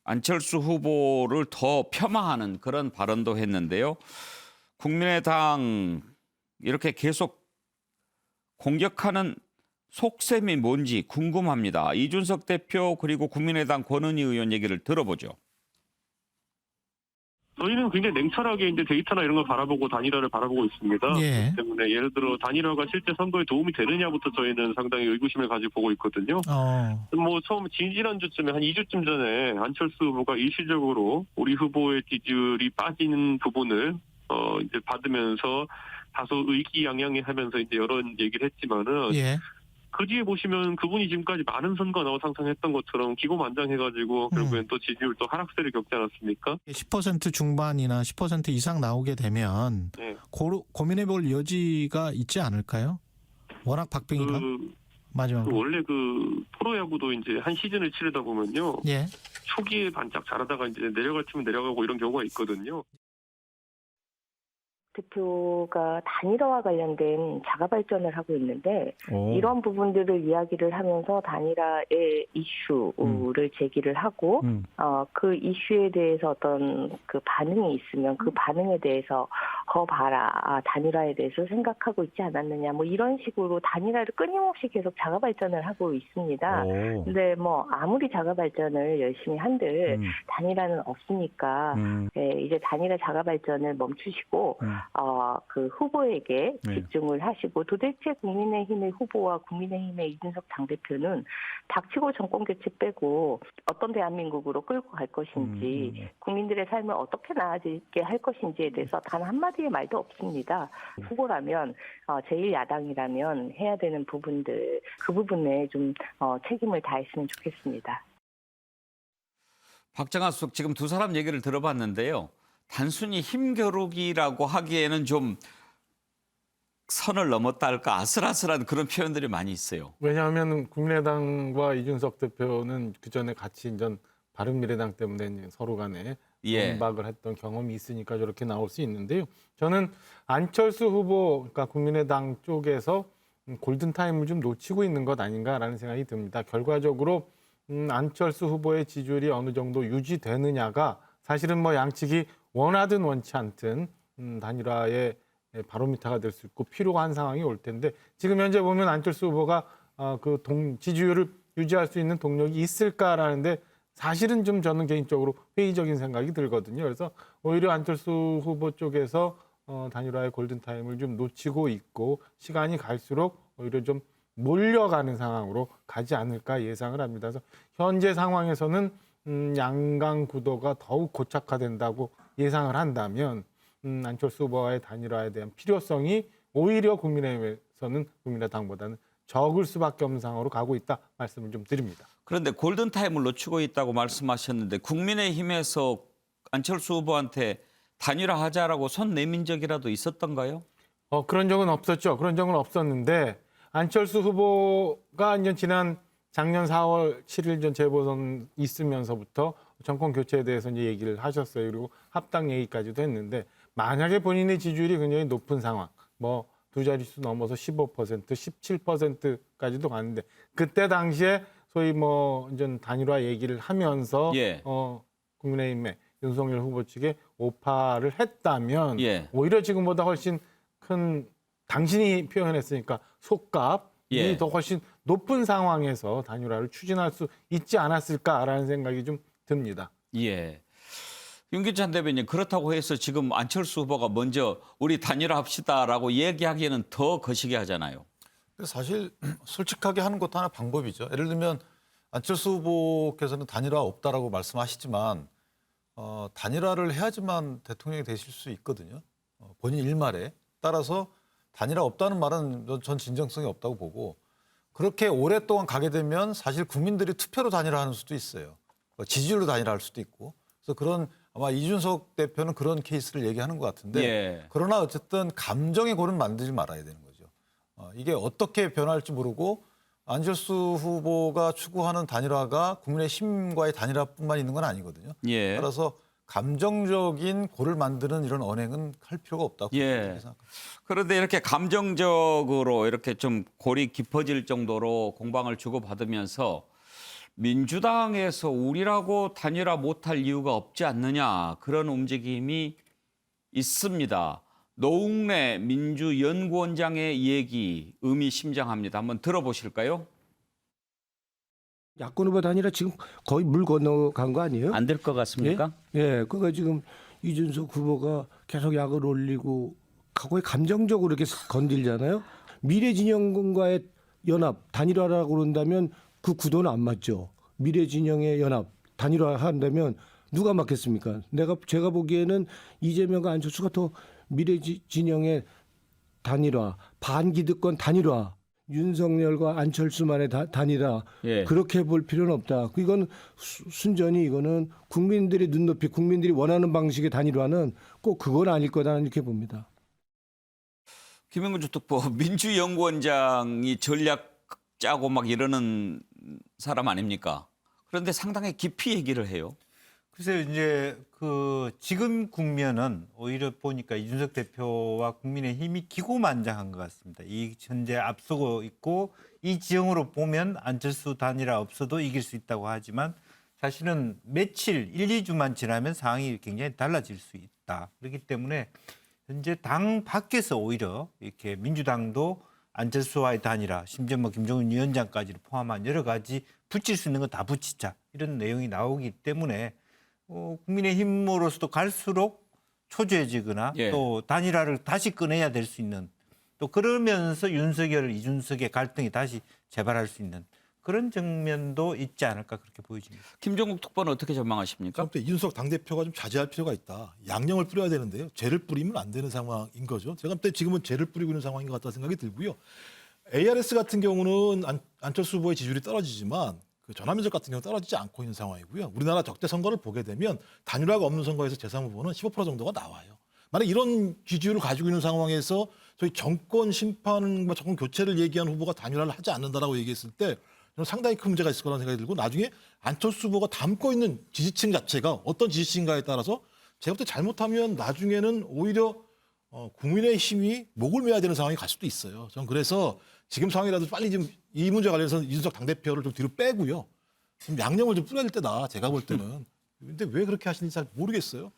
안철수 후보를 더 폄하하는 그런 발언도 했는데요. 국민의당 이렇게 계속 공격하는 속셈이 뭔지 궁금합니다. 이준석 대표 그리고 국민의당 권은희 의원 얘기를 들어보죠. 저희는 굉장히 냉철하게 이제 데이터나 이런 걸 바라보고 단일화를 바라보고 있습니다. 예. 그렇기 때문에 예를 들어 단일화가 실제 선거에 도움이 되느냐부터 저희는 상당히 의구심을 가지고 보고 있거든요. 뭐 처음 지난주쯤에 한 2주쯤 전에 안철수 후보가 일시적으로 우리 후보의 지지율이 빠지는 부분을 이제 받으면서 다소 의기양양해하면서 이제 여러 얘기를 했지만은. 예. 그 뒤에 보시면 그분이 지금까지 많은 선거 나와 상상했던 것처럼 기고만장해가지고 결국엔 또 지지율 또 하락세를 겪지 않았습니까? 10% 중반이나 10% 이상 나오게 되면 네. 고민해볼 여지가 있지 않을까요? 워낙 박빙이라. 마지막으로. 원래 그 프로야구도 이제 한 시즌을 치르다 보면요. 예. 초기에 반짝 잘하다가 이제 내려갈 팀은 내려가고 이런 경우가 있거든요. 대표가 단일화와 관련된 자가 발전을 하고 있는데 이런 부분들을 이야기를 하면서 단일화의 이슈를 제기를 하고 그 이슈에 대해서 어떤 그 반응이 있으면 그 반응에 대해서 봐라 단일화에 대해서 생각하고 있지 않았느냐 뭐 이런 식으로 단일화를 끊임없이 계속 자가 발전을 하고 있습니다. 근데 뭐 아무리 자가 발전을 열심히 한들 단일화는 없으니까 이제 단일화 자가 발전을 멈추시고 그 후보에게 집중을 하시고 도대체 국민의힘의 후보와 국민의힘의 이준석 당대표는 닥치고 정권 교체 빼고 어떤 대한민국으로 끌고 갈 것인지 국민들의 삶을 어떻게 나아지게 할 것인지에 대해서 단 한마디의 말도 없습니다. 후보라면 제1야당이라면 해야 되는 부분들 그 부분에 좀 책임을 다했으면 좋겠습니다. 박정아 수석 지금 두 사람 얘기를 들어봤는데요. 단순히 힘겨루기라고 하기에는 좀 선을 넘었다 할까 아슬아슬한 그런 표현들이 많이 있어요. 왜냐하면 국민의당과 이준석 대표는 그전에 같이 인전 바른미래당 때문에 서로 간에 논박을 했던 경험이 있으니까 저렇게 나올 수 있는데요. 저는 안철수 후보, 그러니까 국민의당 쪽에서 골든타임을 좀 놓치고 있는 것 아닌가라는 생각이 듭니다. 결과적으로 안철수 후보의 지지율이 어느 정도 유지되느냐가 사실은 뭐 양측이 원하든 원치 않든 단일화의 바로미터가 될 수 있고 필요가 한 상황이 올 텐데 지금 현재 보면 안철수 후보가 그 지지율을 유지할 수 있는 동력이 있을까라는데 사실은 좀 저는 개인적으로 회의적인 생각이 들거든요. 그래서 오히려 안철수 후보 쪽에서 단일화의 골든타임을 좀 놓치고 있고 시간이 갈수록 오히려 좀 몰려가는 상황으로 가지 않을까 예상을 합니다. 그래서 현재 상황에서는 양강 구도가 더욱 고착화된다고 예상을 한다면 안철수 후보와의 단일화에 대한 필요성이 오히려 국민의힘에서는 국민의당보다는 적을 수밖에 없는 상황으로 가고 있다 말씀을 좀 드립니다. 그런데 골든타임을 놓치고 있다고 말씀하셨는데 국민의힘에서 안철수 후보한테 단일화하자라고 손 내민 적이라도 있었던가요? 그런 적은 없었죠. 그런 적은 없었는데 안철수 후보가 이제 지난 작년 4월 7일 전 재보선 있으면서부터 정권 교체에 대해서 이제 얘기를 하셨어요. 그리고 합당 얘기까지도 했는데 만약에 본인의 지지율이 굉장히 높은 상황, 뭐 두 자릿수 넘어서 15%, 17%까지도 갔는데 그때 당시에 소위 뭐 이제 단일화 얘기를 하면서 국민의힘의 윤석열 후보 측에 오파를 했다면 오히려 지금보다 훨씬 큰 당신이 표현했으니까 속값이 더 훨씬 높은 상황에서 단일화를 추진할 수 있지 않았을까라는 생각이 좀 듭니다. 예. 윤기찬 대변인 그렇다고 해서 지금 안철수 후보가 먼저 우리 단일화합시다라고 얘기하기에는 더 거시기 하잖아요. 사실 솔직하게 하는 것도 하나 방법이죠. 예를 들면 안철수 후보께서는 단일화 없다라고 말씀하시지만 단일화를 해야지만 대통령이 되실 수 있거든요. 본인 일말에. 따라서 단일화 없다는 말은 전 진정성이 없다고 보고 그렇게 오랫동안 가게 되면 사실 국민들이 투표로 단일화하는 수도 있어요. 지지율로 단일화할 수도 있고. 그래서 그런 아마 이준석 대표는 그런 케이스를 얘기하는 것 같은데 예. 그러나 어쨌든 감정의 골은 만들지 말아야 되는 거죠. 이게 어떻게 변할지 모르고 안철수 후보가 추구하는 단일화가 국민의힘과의 단일화뿐만 있는 건 아니거든요. 예. 따라서 감정적인 골을 만드는 이런 언행은 할 필요가 없다고 생각합니다. 그런데 이렇게 감정적으로 이렇게 좀 골이 깊어질 정도로 공방을 주고받으면서 민주당에서 우리라고 단일화 못할 이유가 없지 않느냐 그런 움직임이 있습니다. 노웅래 민주연구원장의 얘기 의미심장합니다. 한번 들어보실까요? 야권 후보 단일화 지금 거의 물 건너간 거 아니에요? 안 될 것 같습니까? 예, 그거 지금 이준석 후보가 계속 약을 올리고 거의 감정적으로 이렇게 건들잖아요. 미래진영과의 연합 단일화라고 그런다면 그 구도는 안 맞죠. 미래진영의 연합 단일화 한다면 누가 맞겠습니까? 제가 보기에는 이재명과 안철수가 더 미래진영의 단일화, 반기득권 단일화, 윤석열과 안철수만의 단일화 예. 그렇게 볼 필요는 없다. 이건 순전히 이거는 국민들의 눈높이, 국민들이 원하는 방식의 단일화는 꼭 그건 아닐 거다 이렇게 봅니다. 김영근 주특보 민주연구원장이 전략 짜고 막 이러는 사람 아닙니까? 그런데 상당히 깊이 얘기를 해요. 글쎄요, 이제 지금 국면은 오히려 보니까 이준석 대표와 국민의힘이 기고만장한 것 같습니다. 이 현재 앞서고 있고 이 지형으로 보면 안철수 단일화 없어도 이길 수 있다고 하지만 사실은 며칠, 1, 2주만 지나면 상황이 굉장히 달라질 수 있다. 그렇기 때문에 현재 당 밖에서 오히려 이렇게 민주당도 안철수와의 단일화, 심지어 뭐 김종인 위원장까지를 포함한 여러 가지 붙일 수 있는 거 다 붙이자 이런 내용이 나오기 때문에 국민의힘으로서도 갈수록 초조해지거나 예. 또 단일화를 다시 꺼내야 될 수 있는 또 그러면서 윤석열, 이준석의 갈등이 다시 재발할 수 있는 그런 정면도 있지 않을까 그렇게 보여집니다. 김종국 특보는 어떻게 전망하십니까? 이준석 당대표가 좀 자제할 필요가 있다. 양념을 뿌려야 되는데요. 죄를 뿌리면 안 되는 상황인 거죠. 제가 볼 때 지금은 죄를 뿌리고 있는 상황인 것 같다는 생각이 들고요. ARS 같은 경우는 안철수 후보의 지지율이 떨어지지만 그 전화면접 같은 경우 떨어지지 않고 있는 상황이고요. 우리나라 적대 선거를 보게 되면 단일화가 없는 선거에서 제3 후보는 15% 정도가 나와요. 만약 이런 지지율을 가지고 있는 상황에서 저희 정권 심판과 정권 교체를 얘기한 후보가 단일화를 하지 않는다라고 얘기했을 때 저는 상당히 큰 문제가 있을 거라는 생각이 들고 나중에 안철수 후보가 담고 있는 지지층 자체가 어떤 지지층인가에 따라서 제가 볼 때 잘못하면 나중에는 오히려 국민의힘이 목을 매야 되는 상황이 갈 수도 있어요. 저는 그래서 지금 상황이라도 빨리 좀 이 문제 관련해서 이준석 당대표를 좀 뒤로 빼고요. 좀 양념을 좀 뿌려야 될 때다. 제가 볼 때는. 근데 왜 그렇게 하시는지 잘 모르겠어요.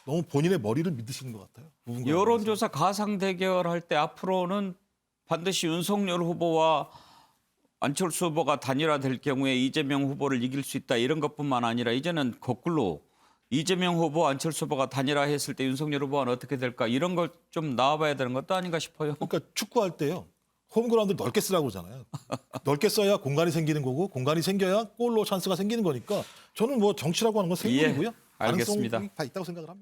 너무 본인의 머리를 믿으시는 것 같아요. 여론조사 가상 대결할 때 앞으로는 반드시 윤석열 후보와 안철수 후보가 단일화될 경우에 이재명 후보를 이길 수 있다 이런 것뿐만 아니라 이제는 거꾸로 이재명 후보, 안철수 후보가 단일화했을 때 윤석열 후보는 어떻게 될까 이런 걸 좀 나와봐야 되는 것도 아닌가 싶어요. 그러니까 축구할 때요. 홈그라운드 넓게 쓰라고 그러잖아요. 넓게 써야 공간이 생기는 거고 공간이 생겨야 골로 찬스가 생기는 거니까 저는 뭐 정치라고 하는 건 생물이고요. 예, 알겠습니다. 가능성이 다 있다고 생각을 합니다.